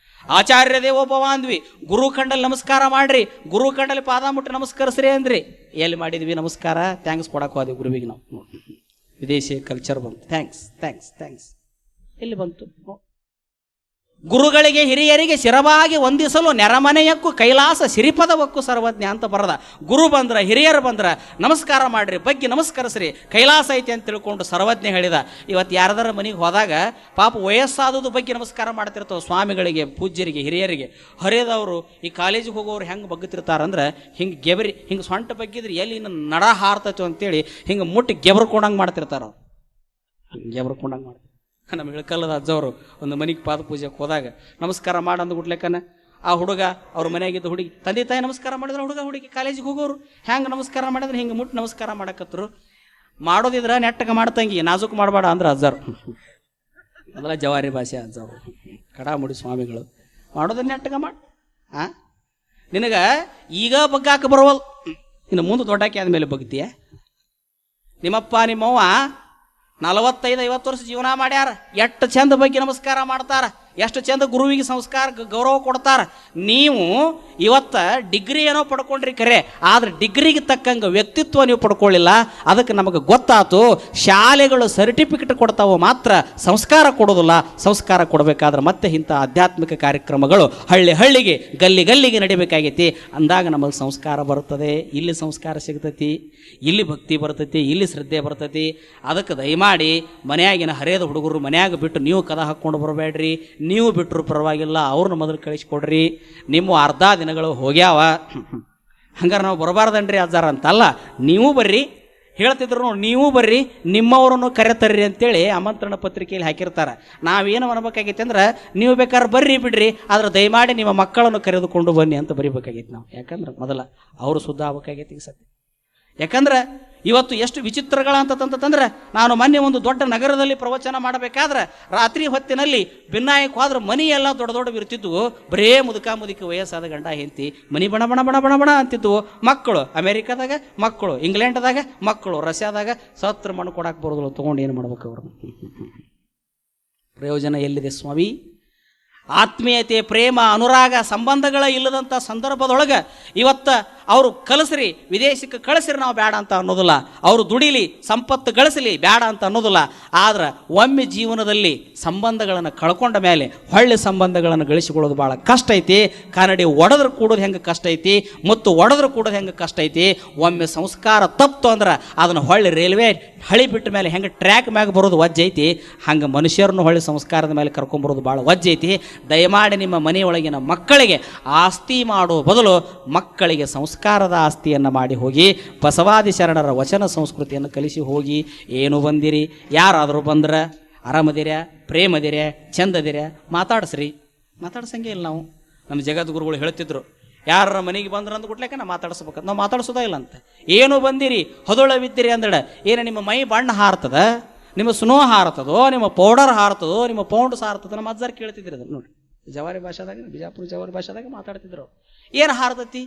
ಆಚಾರ್ಯ ದೇವೋಭವ ಅಂದ್ವಿ. ಗುರು ಕಂಡಲ್ಲಿ ನಮಸ್ಕಾರ ಮಾಡ್ರಿ, ಗುರು ಕಂಡಲ್ಲಿ ಪಾದ ಮುಟ್ಟಿ ನಮಸ್ಕರಿಸ್ರಿ ಅಂದ್ರಿ. ಎಲ್ಲಿ ಮಾಡಿದ್ವಿ ನಮಸ್ಕಾರ? ಥ್ಯಾಂಕ್ಸ್ ಕೊಡಕ್ಕೆ ಹೋದ್ವಿ ಗುರುವಿಗೆ ನಾವು. ವಿದೇಶಿ ಕಲ್ಚರ್ ಬಂತು, ಥ್ಯಾಂಕ್ಸ್ ಎಲ್ಲಿ ಬಂತು? ಗುರುಗಳಿಗೆ ಹಿರಿಯರಿಗೆ ಶಿರವಾಗಿ ವಂದಿಸಲು ನೆರಮನೆಯಕ್ಕೂ ಕೈಲಾಸ ಸಿರಿಪದವಕ್ಕೂ ಸರ್ವಜ್ಞ ಅಂತ ಬರದ. ಗುರು ಬಂದ್ರ, ಹಿರಿಯರು ಬಂದ್ರ ನಮಸ್ಕಾರ ಮಾಡ್ರಿ, ಬಗ್ಗೆ ನಮಸ್ಕರಿಸ್ರಿ, ಕೈಲಾಸ ಐತಿ ಅಂತ ತಿಳ್ಕೊಂಡು ಸರ್ವಜ್ಞ ಹೇಳಿದ. ಇವತ್ತು ಯಾರದಾರ ಮನೆಗೆ ಹೋದಾಗ ಪಾಪ ವಯಸ್ಸಾದದು ಬಗ್ಗೆ ನಮಸ್ಕಾರ ಮಾಡ್ತಿರ್ತಾವೆ, ಸ್ವಾಮಿಗಳಿಗೆ, ಪೂಜ್ಯರಿಗೆ, ಹಿರಿಯರಿಗೆ. ಹರಿಯದವರು ಈ ಕಾಲೇಜಿಗೆ ಹೋಗೋರು ಹೆಂಗೆ ಬಗ್ಗತಿರ್ತಾರಂದ್ರೆ, ಹಿಂಗೆ ಗೆಬರಿ, ಹಿಂಗೆ ಸೊಂಟ ಬಗ್ಗಿದ್ರೆ ಎಲ್ಲಿ ಇನ್ನು ನಡ ಹಾರ್ತೈತು ಅಂತೇಳಿ ಹಿಂಗೆ ಮುಟ್ಟಿ ಗೆಬರ್ಕೊಂಡಂಗೆ ಮಾಡ್ತಿರ್ತಾರ. ಗೆಬರ್ಕೊಂಡಂಗೆ ಮಾಡ್ತಾರೆ. ನಮ್ಮ ಇಳಕಲ್ಲದ ಅಜ್ಜವರು ಒಂದು ಮನೆಗೆ ಪಾದ ಪೂಜೆಗೆ ಹೋದಾಗ ನಮಸ್ಕಾರ ಮಾಡಂದು ಗುಡ್ಲೆಕ್ಕನ ಆ ಹುಡುಗ ಅವ್ರ ಮನೆಯಾಗಿದ್ದ ಹುಡುಗಿ ತಂದೆ ತಾಯಿ ನಮಸ್ಕಾರ ಮಾಡಿದ್ರೆ, ಹುಡುಗಿ ಕಾಲೇಜಿಗೆ ಹೋಗೋರು ಹೆಂಗೆ ನಮಸ್ಕಾರ ಮಾಡಿದ್ರೆ ಹಿಂಗೆ ಮುಟ್ಟಿ ನಮಸ್ಕಾರ ಮಾಡಕತ್ತರು. ಮಾಡೋದಿದ್ರೆ ನೆಟ್ಟಗೆ ಮಾಡ್ತಂಗಿ, ನಾಜೂಕು ಮಾಡಬೇಡ ಅಂದ್ರೆ ಅಜ್ಜರು. ಅದೆಲ್ಲ ಜವಾರಿ ಭಾಷೆ ಅಜ್ಜವರು, ಕಡಾಮುಡಿ ಸ್ವಾಮಿಗಳು. ಮಾಡೋದನ್ನ ನೆಟ್ಟಗೆ ಮಾಡಿ. ನಿನಗೆ ಈಗ ಬಗ್ಗಾಕ ಬರೋವಲ್, ಇನ್ನು ಮುಂದೆ ದೊಡ್ಡಾಕಿ ಆದಮೇಲೆ ಬಗ್ತೀಯ. ನಿಮ್ಮಪ್ಪ ನಿಮ್ಮವ್ವ 45-50 ವರ್ಷ ಜೀವನ ಮಾಡ್ಯಾರ, ಎಷ್ಟು ಚಂದ ಬಗ್ಗೆ ನಮಸ್ಕಾರ ಮಾಡ್ತಾರ, ಎಷ್ಟು ಚಂದ ಗುರುವಿಗೆ ಸಂಸ್ಕಾರ ಗೌರವ ಕೊಡ್ತಾರ. ನೀವು ಇವತ್ತು ಡಿಗ್ರಿ ಏನೋ ಪಡ್ಕೊಂಡ್ರಿ ಖರೆ, ಆದ್ರೆ ಡಿಗ್ರಿಗೆ ತಕ್ಕಂಗೆ ವ್ಯಕ್ತಿತ್ವ ನೀವು ಪಡ್ಕೊಳ್ಳಿಲ್ಲ. ಅದಕ್ಕೆ ನಮಗೆ ಗೊತ್ತಾತು, ಶಾಲೆಗಳು ಸರ್ಟಿಫಿಕೇಟ್ ಕೊಡ್ತಾವೋ ಮಾತ್ರ ಸಂಸ್ಕಾರ ಕೊಡೋದಿಲ್ಲ. ಸಂಸ್ಕಾರ ಕೊಡಬೇಕಾದ್ರೆ ಮತ್ತೆ ಇಂಥ ಆಧ್ಯಾತ್ಮಿಕ ಕಾರ್ಯಕ್ರಮಗಳು ಹಳ್ಳಿಗೆ ಗಲ್ಲಿಗೆ ನಡಿಬೇಕಾಗೈತಿ. ಅಂದಾಗ ನಮಗೆ ಸಂಸ್ಕಾರ ಬರ್ತದೆ, ಇಲ್ಲಿ ಸಂಸ್ಕಾರ ಸಿಗ್ತೈತಿ, ಇಲ್ಲಿ ಭಕ್ತಿ ಬರ್ತೈತಿ, ಇಲ್ಲಿ ಶ್ರದ್ಧೆ ಬರ್ತೈತಿ. ಅದಕ್ಕೆ ದಯಮಾಡಿ ಮನೆಯಾಗಿನ ಹರಿಯದ ಹುಡುಗರು ಮನೆಯಾಗ ಬಿಟ್ಟು ನೀವು ಕದ ಹಾಕ್ಕೊಂಡು ಬರಬೇಡ್ರಿ. ನೀವು ಬಿಟ್ಟರು ಪರವಾಗಿಲ್ಲ, ಅವ್ರನ್ನ ಮೊದಲು ಕಳಿಸ್ಕೊಡ್ರಿ. ನಿಮ್ಮ ಅರ್ಧ ದಿನಗಳು ಹೋಗ್ಯಾವ, ಹಂಗಾರೆ ನಾವು ಬರಬಾರ್ದನ್ರಿ ಅಜ್ಜಾರ ಅಂತಲ್ಲ. ನೀವು ಬರ್ರಿ, ಹೇಳ್ತಿದ್ರು ನೀವು ಬರ್ರಿ, ನಿಮ್ಮವರನ್ನು ಕರೆತರ್ರಿ ಅಂತೇಳಿ ಆಮಂತ್ರಣ ಪತ್ರಿಕೆಯಲ್ಲಿ ಹಾಕಿರ್ತಾರೆ. ನಾವೇನು ಅನ್ಬೇಕಾಗೈತೆ ಅಂದ್ರೆ, ನೀವು ಬೇಕಾದ್ರೆ ಬರ್ರಿ ಬಿಡ್ರಿ, ಆದ್ರೆ ದಯಮಾಡಿ ನಿಮ್ಮ ಮಕ್ಕಳನ್ನು ಕರೆದುಕೊಂಡು ಬನ್ನಿ ಅಂತ ಬರಿಬೇಕಾಗೈತೆ ನಾವು. ಯಾಕಂದ್ರೆ ಮೊದಲ ಅವರು ಶುದ್ಧ ಆಗ್ಬೇಕಾಗೈತಿ ಈಗ ಸತ್ಯ. ಯಾಕಂದ್ರೆ ಇವತ್ತು ಎಷ್ಟು ವಿಚಿತ್ರಗಳಂತಂದ್ರೆ, ನಾನು ಮೊನ್ನೆ ಒಂದು ದೊಡ್ಡ ನಗರದಲ್ಲಿ ಪ್ರವಚನ ಮಾಡಬೇಕಾದ್ರೆ ರಾತ್ರಿ ಹೊತ್ತಿನಲ್ಲಿ ಭಿನ್ನಾಯಕ ಹೋದ್ರೆ ಮನಿ ಎಲ್ಲ ದೊಡ್ಡ ಇರ್ತಿದ್ವು. ಬರೇ ಮುದುಕಿ ವಯಸ್ಸಾದ ಗಂಡ ಹೆಂಡತಿ ಮನಿ ಬಣ ಅಂತಿದ್ವು. ಮಕ್ಕಳು ಅಮೇರಿಕಾದಾಗ, ಮಕ್ಕಳು ಇಂಗ್ಲೆಂಡ್ದಾಗ, ಮಕ್ಕಳು ರಷ್ಯಾದಾಗ ಸತ್ರ ಮಣ್ಣು ಕೊಡಕ್ಕೆ ಬರೋದಿಲ್ಲ. ತೊಗೊಂಡು ಏನು ಮಾಡ್ಬೇಕು ಅವರು? ಪ್ರಯೋಜನ ಎಲ್ಲಿದೆ ಸ್ವಾಮಿ? ಆತ್ಮೀಯತೆ, ಪ್ರೇಮ, ಅನುರಾಗ, ಸಂಬಂಧಗಳ ಇಲ್ಲದಂಥ ಸಂದರ್ಭದೊಳಗೆ ಇವತ್ತು ಅವರು ಕಲಿಸ್ರಿ, ವಿದೇಶಕ್ಕೆ ಕಳಿಸ್ರಿ ನಾವು ಬೇಡ ಅಂತ ಅನ್ನೋದಿಲ್ಲ. ಅವರು ದುಡಿಲಿ, ಸಂಪತ್ತು ಗಳಿಸಲಿ ಬೇಡ ಅಂತ ಅನ್ನೋದಿಲ್ಲ. ಆದ್ರೆ ಒಮ್ಮೆ ಜೀವನದಲ್ಲಿ ಸಂಬಂಧಗಳನ್ನು ಕಳ್ಕೊಂಡ ಮೇಲೆ ಹೊಳ್ಳಿ ಸಂಬಂಧಗಳನ್ನು ಗಳಿಸಿಕೊಳ್ಳೋದು ಭಾಳ ಕಷ್ಟ ಐತಿ. ಕನ್ನಡಿ ಒಡೆದ್ರೆ ಕೂಡೋದು ಹೆಂಗೆ ಕಷ್ಟ ಐತಿ, ಮತ್ತು ಒಡೆದ್ರೆ ಕೂಡೋದು ಹೆಂಗೆ ಕಷ್ಟ ಐತಿ. ಒಮ್ಮೆ ಸಂಸ್ಕಾರ ತಪ್ತು ಅಂದ್ರೆ ಅದನ್ನು ಹೊಳ್ಳಿ ರೈಲ್ವೆ ಹಳಿ ಬಿಟ್ಟ ಮೇಲೆ ಹೆಂಗೆ ಟ್ರ್ಯಾಕ್ ಮ್ಯಾಗ ಬರೋದು ವಜ್ಜೈತಿ, ಹಂಗೆ ಮನುಷ್ಯರನ್ನು ಹೊಳ್ಳಿ ಸಂಸ್ಕಾರದ ಮೇಲೆ ಕರ್ಕೊಂಬರೋದು ಭಾಳ ವಜ್ಜೈತಿ. ದಯಮಾಡಿ ನಿಮ್ಮ ಮನೆಯೊಳಗಿನ ಮಕ್ಕಳಿಗೆ ಆಸ್ತಿ ಮಾಡೋ ಬದಲು ಮಕ್ಕಳಿಗೆ ಸಂಸ್ಕಾರದ ಆಸ್ತಿಯನ್ನು ಮಾಡಿ ಹೋಗಿ, ಬಸವಾದಿ ಶರಣರ ವಚನ ಸಂಸ್ಕೃತಿಯನ್ನು ಕಲಿಸಿ ಹೋಗಿ. ಏನು ಬಂದಿರಿ, ಯಾರಾದರೂ ಬಂದ್ರೆ ಆರಾಮದಿರ, ಪ್ರೇಮದಿರ, ಚಂದದಿರ, ಮಾತಾಡ್ಸಂಗೆ ಇಲ್ಲ. ನಾವು ನಮ್ಮ ಜಗದ್ಗುರುಗಳು ಹೇಳ್ತಿದ್ರು, ಯಾರ ಮನೆಗೆ ಬಂದ್ರೆ ಅಂದ ಗುಟ್ಲೆಕ್ಕ ನಾವು ಮಾತಾಡಿಸ್ಬೇಕು. ನಾವು ಮಾತಾಡಿಸೋದೇ ಇಲ್ಲ ಅಂತ. ಏನು ಬಂದಿರಿ ಹೊದೊಳವಿದ್ದಿರಿ ಅಂದ್ರೆ ಏನು ನಿಮ್ಮ ಮೈ ಬಣ್ಣ ಹಾರ್ತದ, ನಿಮ್ಮ ಸ್ನೋ ಹಾರ್ತದೋ, ನಿಮ್ಮ ಪೌಡರ್ ಹಾರ್ತದೋ, ನಿಮ್ಮ ಪೌಂಡ್ಸ್ ಹಾರ್ತದೋ? ನಮ್ಮ ಅಜ್ಜಾರು ಕೇಳ್ತಿದ್ರಿ ಅದನ್ನು ನೋಡಿ. ಜವಾರಿ ಭಾಷೆದಾಗ, ಬಿಜಾಪುರ ಜವಾರಿ ಭಾಷೆದಾಗ ಮಾತಾಡ್ತಿದ್ರು. ಏನು ಹಾರ್ತತಿ?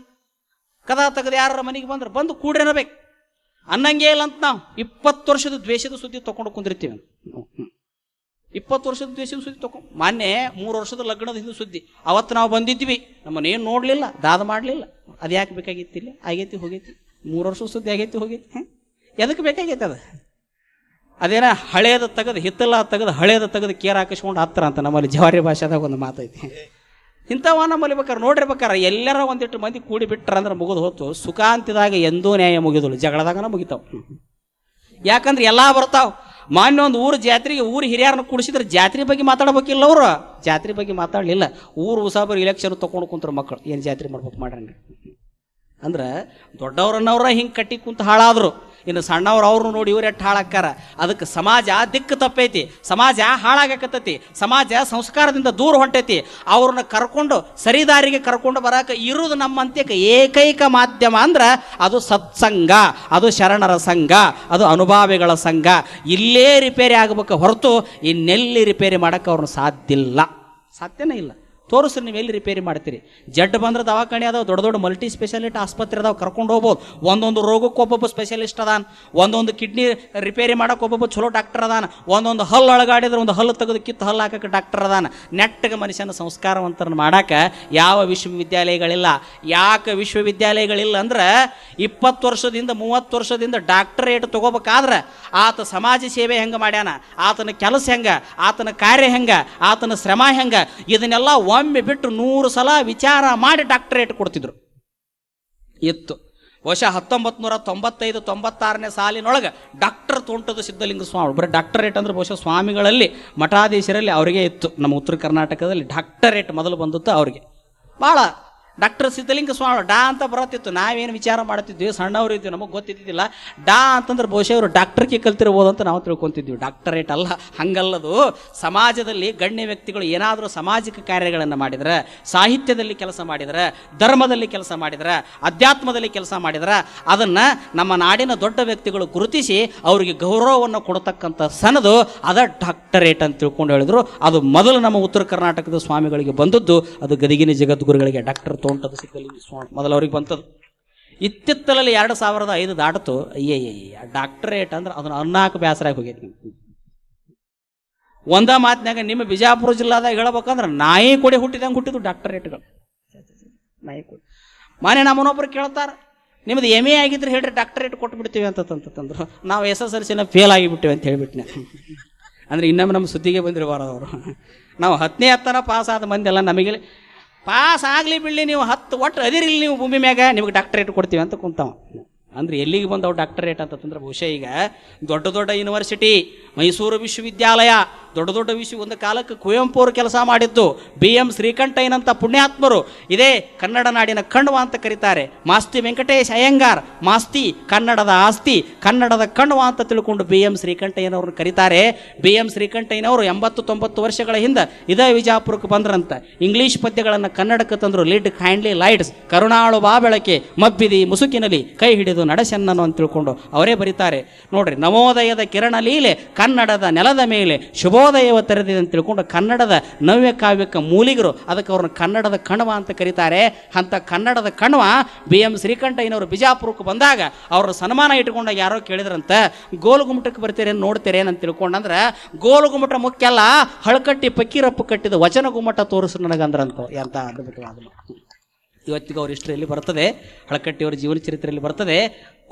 ಕದಾ ತೆಗೆದು ಯಾರ ಮನೆಗೆ ಬಂದ್ರೆ ಬಂದು ಕೂಡ್ರೇನಬೇಕು ಅನ್ನಂಗೆ ಇಲ್ಲ ಅಂತ ನಾವು 20 ವರ್ಷದ ದ್ವೇಷದ ಸುದ್ದಿ ತೊಗೊಂಡು ಕುಂದಿರ್ತೀವಿ. 20 ವರ್ಷದ ದ್ವೇಷದ ಸುದ್ದಿ ತೊಗೊಂಡು, ಮೊನ್ನೆ 3 ವರ್ಷದ ಲಗ್ನದ ಹಿಂದೆ ಸುದ್ದಿ. ಅವತ್ತು ನಾವು ಬಂದಿದ್ವಿ, ನಮ್ಮನ್ನೇನು ನೋಡಲಿಲ್ಲ, ದಾದ ಮಾಡಲಿಲ್ಲ. ಅದು ಯಾಕೆ ಬೇಕಾಗಿತ್ತಿಲ್ಲ? ಆಗೈತಿ ಹೋಗೈತಿ. 3 ವರ್ಷದ ಸುದ್ದಿ ಆಗೈತಿ ಹೋಗೈತಿ. ಎದಕ್ಕೆ ಬೇಕಾಗೈತೆ ಅದು? ಅದೇನ ಹಳೇದು ತೆಗೆದು ಹಿತ್ತಲ ತೆಗೆದು ಹಳೇದು ತೆಗೆದು ಕೇರ್ ಹಾಕಿಸ್ಕೊಂಡು ಹತ್ತರ ಅಂತ ನಮ್ಮಲ್ಲಿ ಜವಾರಿ ಭಾಷೆದಾಗ ಒಂದು ಮಾತೈತಿ. ಇಂಥವ ನಮ್ಮಲ್ಲಿ ಬೇಕಾರೆ ನೋಡಿರ್ಬೇಕಾರೆ ಎಲ್ಲರ ಒಂದಿಟ್ಟು ಮಂದಿ ಕೂಡಿ ಬಿಟ್ರಂದ್ರೆ ಮುಗಿದು ಹೋತು. ಸುಖ ಅಂತಿದಾಗ ಎಂದೂ ನ್ಯಾಯ ಮುಗಿದಳು, ಜಗಳದಾಗನ ಮುಗಿತಾವ. ಯಾಕಂದ್ರೆ ಎಲ್ಲ ಬರ್ತಾವ. ಮಾನ್ಯ ಒಂದು ಊರು ಜಾತ್ರೆಗೆ ಊರು ಹಿರಿಯರನ್ನ ಕೂಡಿಸಿದ್ರೆ ಜಾತ್ರೆ ಬಗ್ಗೆ ಮಾತಾಡ್ಬೇಕಿಲ್ಲ, ಅವರು ಜಾತ್ರೆ ಬಗ್ಗೆ ಮಾತಾಡಲಿಲ್ಲ. ಊರು ಉಸಾಬರು ಇಲೆಕ್ಷನ್ ತೊಗೊಂಡು ಕುಂತಾರೆ ಮಕ್ಕಳು, ಏನು ಜಾತ್ರೆ ಮಾಡ್ಬೇಕು ಮಾಡ್ರಂಗೆ. ಅಂದ್ರೆ ದೊಡ್ಡವ್ರನ್ನವ್ರ ಹಿಂಗೆ ಕಟ್ಟಿ ಕುಂತು ಹಾಳಾದ್ರು, ಇನ್ನು ಸಣ್ಣವ್ರು ಅವ್ರನ್ನ ನೋಡಿ ಇವ್ರು ಎಷ್ಟು ಹಾಳಾಕ್ಕಾರ. ಅದಕ್ಕೆ ಸಮಾಜ ದಿಕ್ಕು ತಪ್ಪೈತಿ, ಸಮಾಜ ಹಾಳಾಗಕತ್ತೈತಿ, ಸಮಾಜ ಸಂಸ್ಕಾರದಿಂದ ದೂರ ಹೊಂಟೈತಿ. ಅವ್ರನ್ನ ಕರ್ಕೊಂಡು ಸರಿದಾರಿಗೆ ಕರ್ಕೊಂಡು ಬರಕ್ಕೆ ಇರುವುದು ನಮ್ಮಂತ್ಯಕ್ಕೆ ಏಕೈಕ ಮಾಧ್ಯಮ ಅಂದ್ರೆ ಅದು ಸತ್ಸಂಗ, ಅದು ಶರಣರ ಸಂಘ, ಅದು ಅನುಭಾವಿಗಳ ಸಂಘ. ಇಲ್ಲೇ ರಿಪೇರಿ ಆಗಬೇಕು ಹೊರತು ಇನ್ನೆಲ್ಲಿ ರಿಪೇರಿ ಮಾಡೋಕ್ಕೆ ಅವ್ರನ್ನ ಸಾಧ್ಯನೇ ಇಲ್ಲ. ತೋರಿಸ್ರಿ ನೀವು ಎಲ್ಲಿ ರಿಪೇರಿ ಮಾಡ್ತೀರಿ. ಜಡ್ ಬಂದ್ರೆ ದವಾಖಾನೆ ಅದಾವ, ದೊಡ್ಡ ದೊಡ್ಡ ಮಲ್ಟಿ ಸ್ಪೆಷಾಲಿಟಿ ಆಸ್ಪತ್ರೆ ಅದಾವ, ಕರ್ಕೊಂಡು ಹೋಗ್ಬೋದು. ಒಂದೊಂದು ರೋಗಕ್ಕೆ ಒಬ್ಬೊಬ್ಬ ಸ್ಪೆಷಲಿಸ್ಟ್ ಅದಾನ, ಒಂದೊಂದು ಕಿಡ್ನಿ ರಿಪೇರಿ ಮಾಡೋಕೆ ಒಬ್ಬೊಬ್ಬ ಚಲೋ ಡಾಕ್ಟರ್ ಅದಾನ, ಒಂದೊಂದು ಹಲ್ಲು ಅಳಗಾಡಿದ್ರೆ ಒಂದು ಹಲ್ಲು ತೆಗೆದು ಕಿತ್ತು ಹಲ್ಲು ಹಾಕಕ್ಕೆ ಡಾಕ್ಟರ್ ಅದಾನ. ನೆಟ್ಟಗೆ ಮನುಷ್ಯನ ಸಂಸ್ಕಾರವಂತರನ್ನು ಮಾಡೋಕೆ ಯಾವ ವಿಶ್ವವಿದ್ಯಾಲಯಗಳಿಲ್ಲ. ಯಾಕೆ ವಿಶ್ವವಿದ್ಯಾಲಯಗಳಿಲ್ಲ ಅಂದ್ರೆ 20 ವರ್ಷದಿಂದ 30 ವರ್ಷದಿಂದ ಡಾಕ್ಟರೇಟ್ ತೊಗೋಬೇಕಾದ್ರೆ ಆತ ಸಮಾಜ ಸೇವೆ ಹೆಂಗೆ ಮಾಡ್ಯಾನ, ಆತನ ಕೆಲಸ ಹೆಂಗೆ, ಆತನ ಕಾರ್ಯ ಹೆಂಗೆ, ಆತನ ಶ್ರಮ ಹೆಂಗೆ, ಇದನ್ನೆಲ್ಲ ಒಮ್ಮೆ ಬಿಟ್ಟು 100 ಸಲ ವಿಚಾರ ಮಾಡಿ ಡಾಕ್ಟರೇಟ್ ಕೊಡ್ತಿದ್ರು ಇತ್ತು. ಬಹುಶಃ 1995-96ನೇ ಸಾಲಿನೊಳಗೆ ಡಾಕ್ಟರ್ ತೋಂಟದ ಸಿದ್ಧಲಿಂಗ ಸ್ವಾಮಿ, ಬರೀ ಡಾಕ್ಟರೇಟ್ ಅಂದ್ರೆ ಬಹುಶಃ ಸ್ವಾಮಿಗಳಲ್ಲಿ ಮಠಾಧೀಶರಲ್ಲಿ ಅವರಿಗೆ ಇತ್ತು. ನಮ್ಮ ಉತ್ತರ ಕರ್ನಾಟಕದಲ್ಲಿ ಡಾಕ್ಟರೇಟ್ ಮೊದಲು ಬಂದದ್ದು ಅವರಿಗೆ. ಭಾಳ ಡಾಕ್ಟರ್ ಸಿದ್ಧಲಿಂಗ ಸ್ವಾಮಿ ಡಾ ಅಂತ ಬರತ್ತಿತ್ತು. ನಾವೇನು ವಿಚಾರ ಮಾಡ್ತಿದ್ವಿ, ಸಣ್ಣವರು ಇದ್ವಿ, ನಮಗೆ ಗೊತ್ತಿದ್ದಿಲ್ಲ. ಡಾ ಅಂತಂದ್ರೆ ಬಹುಶಃ ಅವರು ಡಾಕ್ಟರ್ಗೆ ಕಲ್ತಿರ್ಬೋದು ಅಂತ ನಾವು ತಿಳ್ಕೊತಿದ್ವಿ. ಡಾಕ್ಟರೇಟ್ ಅಲ್ಲ, ಹಂಗಲ್ಲದು. ಸಮಾಜದಲ್ಲಿ ಗಣ್ಯ ವ್ಯಕ್ತಿಗಳು ಏನಾದರೂ ಸಾಮಾಜಿಕ ಕಾರ್ಯಗಳನ್ನು ಮಾಡಿದ್ರೆ, ಸಾಹಿತ್ಯದಲ್ಲಿ ಕೆಲಸ ಮಾಡಿದ್ರೆ, ಧರ್ಮದಲ್ಲಿ ಕೆಲಸ ಮಾಡಿದ್ರೆ, ಅಧ್ಯಾತ್ಮದಲ್ಲಿ ಕೆಲಸ ಮಾಡಿದ್ರೆ, ಅದನ್ನು ನಮ್ಮ ನಾಡಿನ ದೊಡ್ಡ ವ್ಯಕ್ತಿಗಳು ಗುರುತಿಸಿ ಅವರಿಗೆ ಗೌರವವನ್ನು ಕೊಡತಕ್ಕಂಥ ಸನದು ಅದ ಡಾಕ್ಟರೇಟ್ ಅಂತ ತಿಳ್ಕೊಂಡು ಹೇಳಿದ್ರು. ಅದು ಮೊದಲು ನಮ್ಮ ಉತ್ತರ ಕರ್ನಾಟಕದ ಸ್ವಾಮಿಗಳಿಗೆ ಬಂದದ್ದು, ಅದು ಗದಗಿನ ಜಗದ್ಗುರುಗಳಿಗೆ ಡಾಕ್ಟರ್ ತೋಂಟದ ಸಿದ್ಧಲಿಂಗ ಸ್ವಾಮಿ ಮೊದಲು ಅವ್ರಿಗೆ ಬಂತದ್ದು. ಇತ್ತಿತ್ತಲಲ್ಲಿ 2005 ದಾಟಿತು. ಡಾಕ್ಟರೇಟ್ ಅಂದ್ರೆ ಅದನ್ನ ಅನ್ನಾಕ ಬೇಸರಾಗಿ ಹೋಗೈತಿ. ಒಂದ ಮಾತಿನಾಗ ನಿಮ್ಮ ಬಿಜಾಪುರ ಜಿಲ್ಲಾದಾಗ ಹೇಳ್ಬೇಕಂದ್ರೆ ನಾಯಿ ಕೊಡಿ ಹುಟ್ಟಿದಂಗೆ ಹುಟ್ಟಿದ್ದು ಡಾಕ್ಟರೇಟ್ಗಳು. ನಾಯಿ ಕೊಡಿ ಮಾನ್ಯ ನಮ್ಮನೊಬ್ಬರು ಕೇಳ್ತಾರ, ನಿಮ್ದು MA ಆಗಿದ್ರೆ ಹೇಳ್ರಿ ಡಾಕ್ಟರೇಟ್ ಕೊಟ್ಬಿಡ್ತೀವಿ ಅಂತಂತಂದ್ರು. ನಾವು SSLC ಫೇಲ್ ಆಗಿಬಿಟ್ಟಿವಿ ಅಂತ ಹೇಳ್ಬಿಟ್ಟಿನ. ಅಂದ್ರೆ ಇನ್ನೊಮ್ಮೆ ನಮ್ಮ ಸುದ್ದಿಗೆ ಬಂದಿರಬಾರದು ಅವರು. ನಾವು 10ನೇ ಹತ್ತನ ಪಾಸ್ ಆದ ಮಂದಿ ಎಲ್ಲ ನಮಗೆ ಪಾಸ್ ಆಗಲಿ ಬಿಡಲಿ, ನೀವು 10 ಒಟ್ಟು ಅದಿರಿಲ್ಲ ನೀವು ಭೂಮಿ ಮ್ಯಾಗ, ನಿಮಗೆ ಡಾಕ್ಟರೇಟ್ ಕೊಡ್ತೀವಿ ಅಂತ ಕುಂತಾವ. ಅಂದ್ರೆ ಎಲ್ಲಿಗೆ ಬಂದವು ಡಾಕ್ಟರೇಟ್ ಅಂತಂದ್ರೆ ಬಹುಶಃ ಈಗ ದೊಡ್ಡ ದೊಡ್ಡ ಯೂನಿವರ್ಸಿಟಿ, ಮೈಸೂರು ವಿಶ್ವವಿದ್ಯಾಲಯ, ದೊಡ್ಡ ದೊಡ್ಡ ಒಂದು ಕಾಲಕ್ಕೆ ಕುವೆಂಪು ಅವರು ಕೆಲಸ ಮಾಡಿದ್ದು, BM ಶ್ರೀಕಂಠಯ್ಯನಂಥ ಪುಣ್ಯಾತ್ಮರು ಇದೇ ಕನ್ನಡ ನಾಡಿನ ಕಣ್ವ ಅಂತ ಕರೀತಾರೆ. ಮಾಸ್ತಿ ವೆಂಕಟೇಶ್ ಅಯ್ಯಂಗಾರ್, ಮಾಸ್ತಿ ಕನ್ನಡದ ಆಸ್ತಿ, ಕನ್ನಡದ ಕಣ್ವ ಅಂತ ತಿಳ್ಕೊಂಡು BM ಶ್ರೀಕಂಠಯ್ಯನವ್ರನ್ನ ಕರೀತಾರೆ. BM ಶ್ರೀಕಂಠಯ್ಯನವರು 80-90 ವರ್ಷಗಳ ಹಿಂದೆ ಇದೇ ವಿಜಾಪುರಕ್ಕೆ ಬಂದ್ರಂತ. ಇಂಗ್ಲೀಷ್ ಪದ್ಯಗಳನ್ನು ಕನ್ನಡಕ್ಕೆ ತಂದರು. ಲಿಡ್ ಕೈಂಡ್ಲಿ ಲೈಟ್ಸ್, ಕರುಣಾಳು ಬಾ ಬೆಳಕೆ, ಮಬ್ಬಿದಿ ಮುಸುಕಿನಲ್ಲಿ ಕೈ ಹಿಡಿದು ನಡೆಸೆನ್ನನು ಅಂತ ತಿಳ್ಕೊಂಡು ಅವರೇ ಬರೀತಾರೆ. ನೋಡ್ರಿ, ನವೋದಯದ ಕಿರಣ ಲೀಲೆ ಕನ್ನಡದ ನೆಲದ ಮೇಲೆ ಶುಭೋದಯವ ತೆರೆದಿದೆ ಅಂತ ತಿಳ್ಕೊಂಡು ಕನ್ನಡದ ನವ್ಯ ಕಾವ್ಯಕ್ಕೆ ಮೂಲಿಗರು, ಅದಕ್ಕೆ ಅವ್ರನ್ನ ಕನ್ನಡದ ಕಣ್ವ ಅಂತ ಕರೀತಾರೆ. ಅಂತ ಕನ್ನಡದ ಕಣ್ವ BM ಶ್ರೀಕಂಠಯ್ಯನವರು ಬಿಜಾಪುರಕ್ಕೆ ಬಂದಾಗ ಅವ್ರ ಸನ್ಮಾನ ಇಟ್ಕೊಂಡಾಗ ಯಾರೋ ಕೇಳಿದ್ರಂತ, ಗೋಲುಗುಮಟಕ್ಕೆ ಬರ್ತೀರೇನು ನೋಡ್ತೀರೇನು ಅಂತ ತಿಳ್ಕೊಂಡಂದ್ರೆ, ಗೋಲುಗುಮಟ ಮುಖ್ಯ ಅಲ್ಲ, ಹಳಕಟ್ಟಿ ಪಕ್ಕೀರಪ್ಪ ಕಟ್ಟಿದ ವಚನ ಗುಮ್ಮಟ ತೋರಿಸು ನನಗಂದ್ರಂತ. ಎಂತ ಅದ್ಭುತವಾದ ಇವತ್ತಿಗೆ ಅವ್ರ ಹಿಸ್ಟ್ರಿಯಲ್ಲಿ ಬರ್ತದೆ, ಹಳಕಟ್ಟಿಯವ್ರ ಜೀವನ ಚರಿತ್ರೆಯಲ್ಲಿ ಬರ್ತದೆ.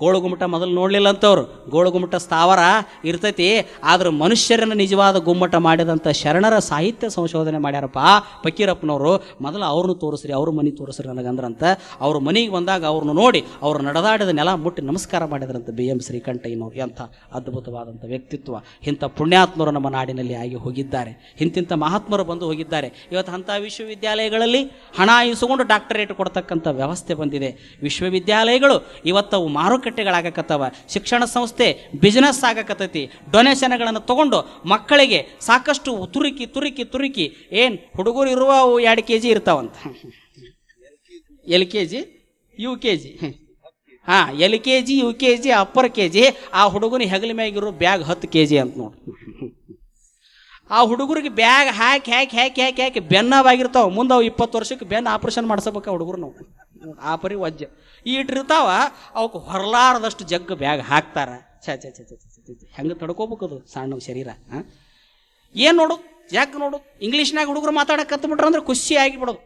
ಗೋಳುಗುಮ್ಮಟ ಮೊದಲು ನೋಡಲಿಲ್ಲ ಅಂತವ್ರು. ಗೋಳುಗುಮ್ಮಟ ಸ್ಥಾವರ ಇರ್ತೈತಿ, ಆದ್ರೆ ಮನುಷ್ಯರನ್ನು ನಿಜವಾದ ಗುಮ್ಮಟ ಮಾಡಿದಂಥ ಶರಣರ ಸಾಹಿತ್ಯ ಸಂಶೋಧನೆ ಮಾಡ್ಯಾರಪ್ಪ ಫಕೀರಪ್ಪನವರು. ಮೊದಲು ಅವ್ರನ್ನ ತೋರಿಸ್ರಿ, ಅವ್ರ ಮನೆ ತೋರಿಸ್ರಿ ನನಗಂದ್ರಂತ. ಅವ್ರ ಮನೆಗೆ ಬಂದಾಗ ಅವ್ರನ್ನ ನೋಡಿ ಅವ್ರು ನಡೆದಾಡಿದ ನೆಲ ಮುಟ್ಟಿ ನಮಸ್ಕಾರ ಮಾಡಿದ್ರಂತ BM ಶ್ರೀಕಂಠಯ್ಯನವರು. ಎಂಥ ಅದ್ಭುತವಾದಂಥ ವ್ಯಕ್ತಿತ್ವ. ಇಂಥ ಪುಣ್ಯಾತ್ಮರು ನಮ್ಮ ನಾಡಿನಲ್ಲಿ ಆಗಿ ಹೋಗಿದ್ದಾರೆ, ಇಂತಿಂಥ ಮಹಾತ್ಮರು ಬಂದು ಹೋಗಿದ್ದಾರೆ. ಇವತ್ತು ಅಂಥ ವಿಶ್ವವಿದ್ಯಾಲಯಗಳಲ್ಲಿ ಹಣ ಇಸ್ಕೊಂಡು ಡಾಕ್ಟರೇಟ್ ಕೊಡ್ತಕ್ಕಂಥ ವ್ಯವಸ್ಥೆ ಬಂದಿದೆ. ವಿಶ್ವವಿದ್ಯಾಲಯಗಳು ಇವತ್ತವು ಮಾರುಕಟ್ಟೆಗಳಾಗಕತ್ತವ, ಶಿಕ್ಷಣ ಸಂಸ್ಥೆ ಬಿಸ್ನೆಸ್ ಆಗಕತ್ತೈತಿ. ಡೊನೇಷನ್ಗಳನ್ನು ತಗೊಂಡು ಮಕ್ಕಳಿಗೆ ಸಾಕಷ್ಟು ತುರುಕಿ ತುರುಕಿ ತುರುಕಿ ಏನು ಹುಡುಗರು ಇರುವ 2 kg ಇರ್ತಾವಂತ. LKG UKG, LKG UKG upper KG. ಆ ಹುಡುಗನ ಹೆಗಲ ಮ್ಯಾಗಿರೋ ಬ್ಯಾಗ್ 10 kg ಅಂತ ನೋಡಿ. ಆ ಹುಡುಗರಿಗೆ ಬ್ಯಾಗ್ ಹಾಕಿ ಹಾಕಿ ಹಾಕಿ ಹಾಕಿ ಹಾಕಿ ಬೆನ್ನವಾಗಿರ್ತಾವೆ. ಮುಂದೆ ಅವು 20 ವರ್ಷಕ್ಕೆ ಬೆನ್ನು ಆಪ್ರೇಷನ್ ಮಾಡಿಸ್ಬೇಕು ಹುಡುಗರು. ನಾವು ಆ ಪರಿ ವಜ್ಜೆ ಇಟ್ಟಿರ್ತಾವ, ಅವಕ್ಕೆ ಹೊರಲಾರದಷ್ಟು ಜಗ್ಗ ಬ್ಯಾಗ್ ಹಾಕ್ತಾರೆ. ಹೆಂಗೆ ತಡ್ಕೋಬೇಕದು ಸಣ್ಣ ಶರೀರ. ಏನು ನೋಡು, ಯಾಕೆ ನೋಡು, ಇಂಗ್ಲೀಷ್ನಾಗ ಹುಡುಗರು ಮಾತಾಡಕ್ಕೆ ಕತ್ಬಿಟ್ರೆ ಅಂದ್ರೆ ಖುಷಿ ಆಗಿಬಿಡೋದು,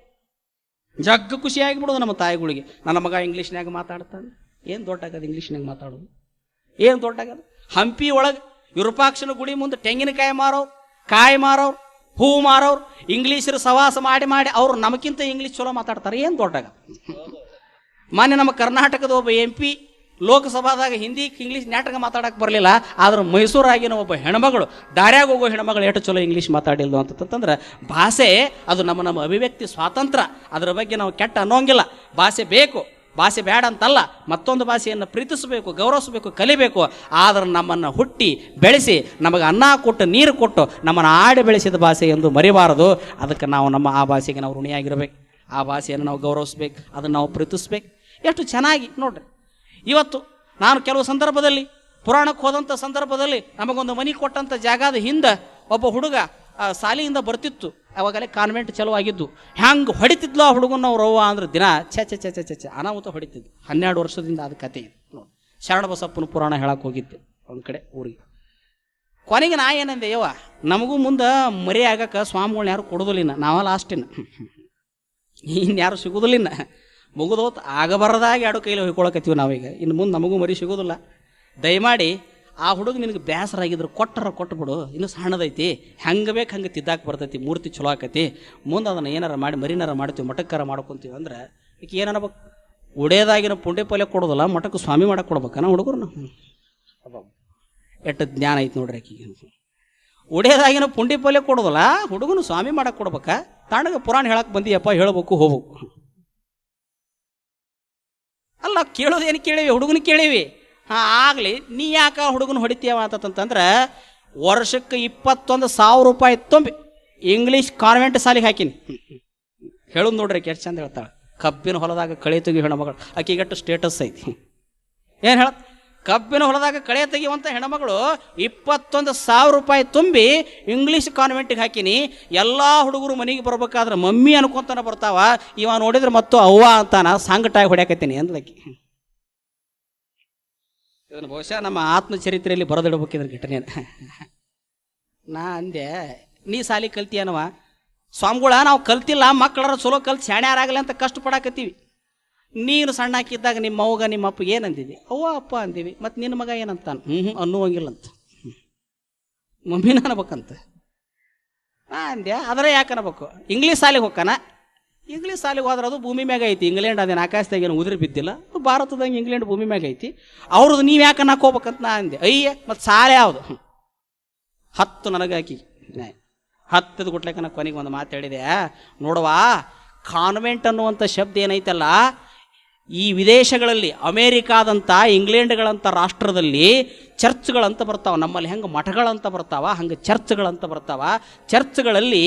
ಜಗ್ಗ ಖುಷಿ ಆಗಿಬಿಡೋದು ನಮ್ಮ ತಾಯಿಗಳಿಗೆ. ನನ್ನ ಮಗ ಇಂಗ್ಲೀಷ್ನಾಗ ಮಾತಾಡ್ತಾನೆ, ಏನು ದೊಡ್ಡ ಆಗದು ಇಂಗ್ಲೀಷ್ನಾಗ ಮಾತಾಡೋದು. ಏನು ದೊಡ್ಡಾಗದ? ಹಂಪಿ ಒಳಗೆ ವಿರೂಪಾಕ್ಷನ ಗುಡಿ ಮುಂದೆ ತೆಂಗಿನಕಾಯಿ ಮಾರೋರು, ಕಾಯಿ ಮಾರೋರು, ಹೂ ಮಾರೋರು, ಇಂಗ್ಲೀಷರು ಸವಾಸ ಮಾಡಿ ಮಾಡಿ ಅವ್ರು ನಮಗಿಂತ ಇಂಗ್ಲೀಷ್ ಚಲೋ ಮಾತಾಡ್ತಾರೆ. ಏನು ದೊಡ್ಡಾಗ? ಮಾನ್ಯ ನಮ್ಮ ಕರ್ನಾಟಕದ ಒಬ್ಬ MP ಲೋಕಸಭಾದಾಗ ಹಿಂದಿ ಇಂಗ್ಲೀಷ್ ನಾಟಕ ಮಾತಾಡಕ್ಕೆ ಬರಲಿಲ್ಲ. ಆದ್ರೆ ಮೈಸೂರಾಗಿನ ಒಬ್ಬ ಹೆಣ್ಮಗಳು, ದಾರ್ಯಾಗ ಹೋಗೋ ಹೆಣ್ಮಗಳು ಎಷ್ಟು ಚಲೋ ಇಂಗ್ಲೀಷ್ ಮಾತಾಡಿಲ್ಲ ಅಂತಂದ್ರೆ ಭಾಷೆ ಅದು ನಮ್ಮ ಅಭಿವ್ಯಕ್ತಿ ಸ್ವಾತಂತ್ರ್ಯ. ಅದರ ಬಗ್ಗೆ ನಾವು ಕೆಟ್ಟ ಅನ್ನೋಂಗಿಲ್ಲ. ಭಾಷೆ ಬೇಕು, ಭಾಷೆ ಬೇಡ ಅಂತಲ್ಲ. ಮತ್ತೊಂದು ಭಾಷೆಯನ್ನು ಪ್ರೀತಿಸಬೇಕು, ಗೌರವಿಸಬೇಕು, ಕಲಿಬೇಕು. ಆದ್ರೆ ನಮ್ಮನ್ನು ಹುಟ್ಟಿ ಬೆಳೆಸಿ ನಮಗೆ ಅನ್ನ ಕೊಟ್ಟು ನೀರು ಕೊಟ್ಟು ನಮ್ಮನ್ನು ಆಡಿ ಬೆಳೆಸಿದ ಭಾಷೆ ಎಂದು ಮರಿಬಾರದು. ಅದಕ್ಕೆ ನಾವು ಆ ಭಾಷೆಗೆ ನಾವು ಋಣಿಯಾಗಿರ್ಬೇಕು. ಆ ಭಾಷೆಯನ್ನು ನಾವು ಗೌರವಿಸ್ಬೇಕು, ಅದನ್ನು ನಾವು ಪ್ರೀತಿಸ್ಬೇಕು. ಎಷ್ಟು ಚೆನ್ನಾಗಿ ನೋಡ್ರಿ. ಇವತ್ತು ನಾನು ಕೆಲವು ಸಂದರ್ಭದಲ್ಲಿ ಪುರಾಣಕ್ಕೆ ಹೋದಂಥ ಸಂದರ್ಭದಲ್ಲಿ ನಮಗೊಂದು ಮನೆ ಕೊಟ್ಟಂಥ ಜಾಗದ ಹಿಂದೆ ಒಬ್ಬ ಹುಡುಗ ಶಾಲೆಯಿಂದ ಬರ್ತಿತ್ತು. ಅವಾಗಲೇ ಕಾನ್ವೆಂಟ್ ಚಲೋ ಆಗಿದ್ದು. ಹ್ಯಾಂಗೆ ಹೊಡಿತಿದ್ಲು ಆ ಹುಡುಗನ ಅವ್ರು ಅವ್ವ ಅಂದ್ರೆ ದಿನ ಛೆ ಅನಾಹುತ ಹೊಡಿತಿದ್ದು. 12 ವರ್ಷದಿಂದ ಅದು ಕತೆ ಇದೆ ನೋಡಿ. ಶರಣಬಸಪ್ಪನ ಪುರಾಣ ಹೇಳಕ್ಕೆ ಹೋಗಿದ್ದೆ ಒಂದು ಕಡೆ ಊರಿಗೆ. ಕೊನೆಗೆ ನಾ ಏನಂದೆ, ಯವ್ವ ನಮಗೂ ಮುಂದೆ ಮರಿ ಆಗಕ್ಕೆ ಸ್ವಾಮಿಗಳನ್ನ ಯಾರು ಕೊಡೋದಿಲ್ಲ, ನಾವ ಲಾಸ್ಟಿನ, ಇನ್ಯಾರು ಸಿಗೋದಿಲ್ಲ. ಮುಗಿದೋತ್ ಆಗಬಾರದಾಗಿ ಎರಡು ಕೈಲಿ ಹೊಯ್ಕೊಳಕತ್ತೀವಿ ನಾವೀಗ. ಇನ್ನು ಮುಂದೆ ನಮಗೂ ಮರಿ ಸಿಗೋದಿಲ್ಲ. ದಯಮಾಡಿ ಆ ಹುಡುಗ ನಿನಗೆ ಬೇಸರ ಆಗಿದ್ರು ಕೊಟ್ಟುಬಿಡು, ಇನ್ನೂ ಸಣ್ಣದೈತಿ, ಹೆಂಗೆ ಬೇಕು ಹಂಗೆ ತಿದ್ದಾಕೆ ಬರ್ತೈತಿ, ಮೂರ್ತಿ ಚಲೋ ಆಕೈತಿ, ಮುಂದೆ ಅದನ್ನು ಏನಾರ ಮಾಡಿ ಮರಿನಾರ ಮಾಡ್ತೀವಿ, ಮಠಕ್ಕಾರ ಮಾಡ್ಕೊತೀವಿ ಅಂದ್ರೆ ಈಗ ಏನನ್ಬೇಕು? ಒಡೆಯದಾಗಿನ ಪುಂಡೆ ಪಲ್ಯ ಕೊಡೋದಿಲ್ಲ, ಮಠಕ್ಕೆ ಸ್ವಾಮಿ ಮಾಡಕ್ಕೆ ಕೊಡ್ಬೇಕನ ಹುಡುಗರು? ಎಷ್ಟು ಜ್ಞಾನ ಐತಿ ನೋಡ್ರಿ ಆಕಿಗೆ. ಒಡೆಯದಾಗಿನ ಪುಂಡಿ ಪಲ್ಯ ಕೊಡೋದಿಲ್ಲ, ಹುಡುಗನು ಸ್ವಾಮಿ ಮಾಡಕ್ಕೆ ಕೊಡ್ಬೇಕಾ? ತಾಂಡಗ ಪುರಾಣ ಹೇಳಕ್ಕೆ ಬಂದಿಯಪ್ಪ, ಹೇಳ್ಬೇಕು, ಹೋಗ್ಬೇಕು. ಅಲ್ಲ, ಕೇಳೋದೇನು ಕೇಳೀವಿ, ಹುಡುಗನ ಕೇಳೀವಿ. ಆಗಲಿ, ನೀ ಯಾಕೆ ಹುಡುಗನ ಹೊಡಿತೀಯವ ಅಂತಂತಂದ್ರೆ ವರ್ಷಕ್ಕೆ 21,000 ರೂಪಾಯಿ ತುಂಬಿ ಇಂಗ್ಲೀಷ್ ಕಾನ್ವೆಂಟ್ ಶಾಲೆಗೆ ಹಾಕಿನಿ. ಹೇಳೋದು ನೋಡ್ರಿ ಎಷ್ಟು ಚಂದ ಹೇಳ್ತಾಳೆ. ಕಬ್ಬಿನ ಹೊಲದಾಗ ಕಳೆ ತೆಗಿ ಹೆಣ್ಮಗಳು, ಆಕಿಗೆಟ್ಟು ಸ್ಟೇಟಸ್ ಐತಿ. ಏನು ಹೇಳ? ಕಬ್ಬಿನ ಹೊಲದಾಗ ಕಳೆ ತೆಗಿಯುವಂಥ ಹೆಣ್ಮಗಳು 21,000 ರೂಪಾಯಿ ತುಂಬಿ ಇಂಗ್ಲೀಷ್ ಕಾನ್ವೆಂಟಿಗೆ ಹಾಕಿನಿ. ಎಲ್ಲ ಹುಡುಗರು ಮನೆಗೆ ಬರ್ಬೇಕಾದ್ರೆ ಮಮ್ಮಿ ಅನ್ಕೊಂತಾನೆ ಬರ್ತಾವ, ಇವ ನೋಡಿದ್ರೆ ಮತ್ತು ಅವ್ವ ಅಂತಾನ, ಸಂಗಟಾಗಿ ಹೊಡ್ಯಾಕತ್ತೀನಿ ಅಂದ್ಲಕ್ಕಿ. ಇದನ್ನು ಬಹುಶಃ ನಮ್ಮ ಆತ್ಮಚರಿತ್ರೆಯಲ್ಲಿ ಬರೆದಿಡ್ಬೇಕಿದ್ರೆ ಘಟನೆ. ನಾ ಅಂದೆ, ನೀ ಸಾಲಿ ಕಲ್ತಿಯನವ? ಸ್ವಾಮಿಗಳ ನಾವು ಕಲ್ತಿಲ್ಲ, ಮಕ್ಕಳರ ಚಲೋ ಕಲ್ತು ಶಾಣ್ಯಾರಾಗಲಿ ಅಂತ ಕಷ್ಟಪಡಾಕತ್ತೀವಿ. ನೀನು ಸಣ್ಣ ಹಾಕಿದ್ದಾಗ ನಿಮ್ಮ ಅವ್ಗ ನಿಮ್ಮ ಅಪ್ಪ ಏನಂದಿದ್ದಿ? ಅವ್ವ ಅಪ್ಪ ಅಂದೀವಿ. ಮತ್ತು ನಿನ್ನ ಮಗ ಏನಂತಾನ? ಅನ್ನುವಂಗಿಲ್ಲಂತ, ಮಮ್ಮಿನ ಅನ್ಬೇಕಂತ. ಅಂದ್ಯ ಅದರ ಯಾಕೆ ಅನ್ಬೇಕು? ಇಂಗ್ಲೀಷ್ ಶಾಲೆಗೆ ಹೋಗ್ಕಾನ. ಇಂಗ್ಲೀಷ್ ಶಾಲೆಗೆ ಹೋದ್ರೆ ಅದು ಭೂಮಿ ಮ್ಯಾಗ ಐತಿ. ಇಂಗ್ಲೆಂಡ್ ಅದೇನು ಆಕಾಶದಾಗ ಏನು ಉದುರಿ ಬಿದ್ದಿಲ್ಲ. ಭಾರತದಂಗೆ ಇಂಗ್ಲೆಂಡ್ ಭೂಮಿ ಮ್ಯಾಗ ಐತಿ. ಅವ್ರದ್ದು ನೀವು ಯಾಕೆ ಹಾಕೋಬೇಕಂತ ನಾ ಅಂದೆ. ಅಯ್ಯ ಮತ್ತು ಶಾಲೆ ಯಾವುದು? 10 ನನಗೆ ಹಾಕಿ 10 ಗುಟ್ಲೆಕ ನಾ ಕೊನೆಗೆ ಒಂದು ಮಾತಾಡಿದೆ. ನೋಡುವ, ಕಾನ್ವೆಂಟ್ ಅನ್ನುವಂಥ ಶಬ್ದ ಏನೈತಲ್ಲ, ಈ ವಿದೇಶಗಳಲ್ಲಿ ಅಮೇರಿಕಾದಂಥ ಇಂಗ್ಲೆಂಡ್ಗಳಂಥ ರಾಷ್ಟ್ರದಲ್ಲಿ ಚರ್ಚ್ಗಳಂತ ಬರ್ತಾವೆ. ನಮ್ಮಲ್ಲಿ ಹೆಂಗೆ ಮಠಗಳಂತ ಬರ್ತಾವ ಹಂಗೆ ಚರ್ಚ್ಗಳಂತ ಬರ್ತಾವ. ಚರ್ಚ್ಗಳಲ್ಲಿ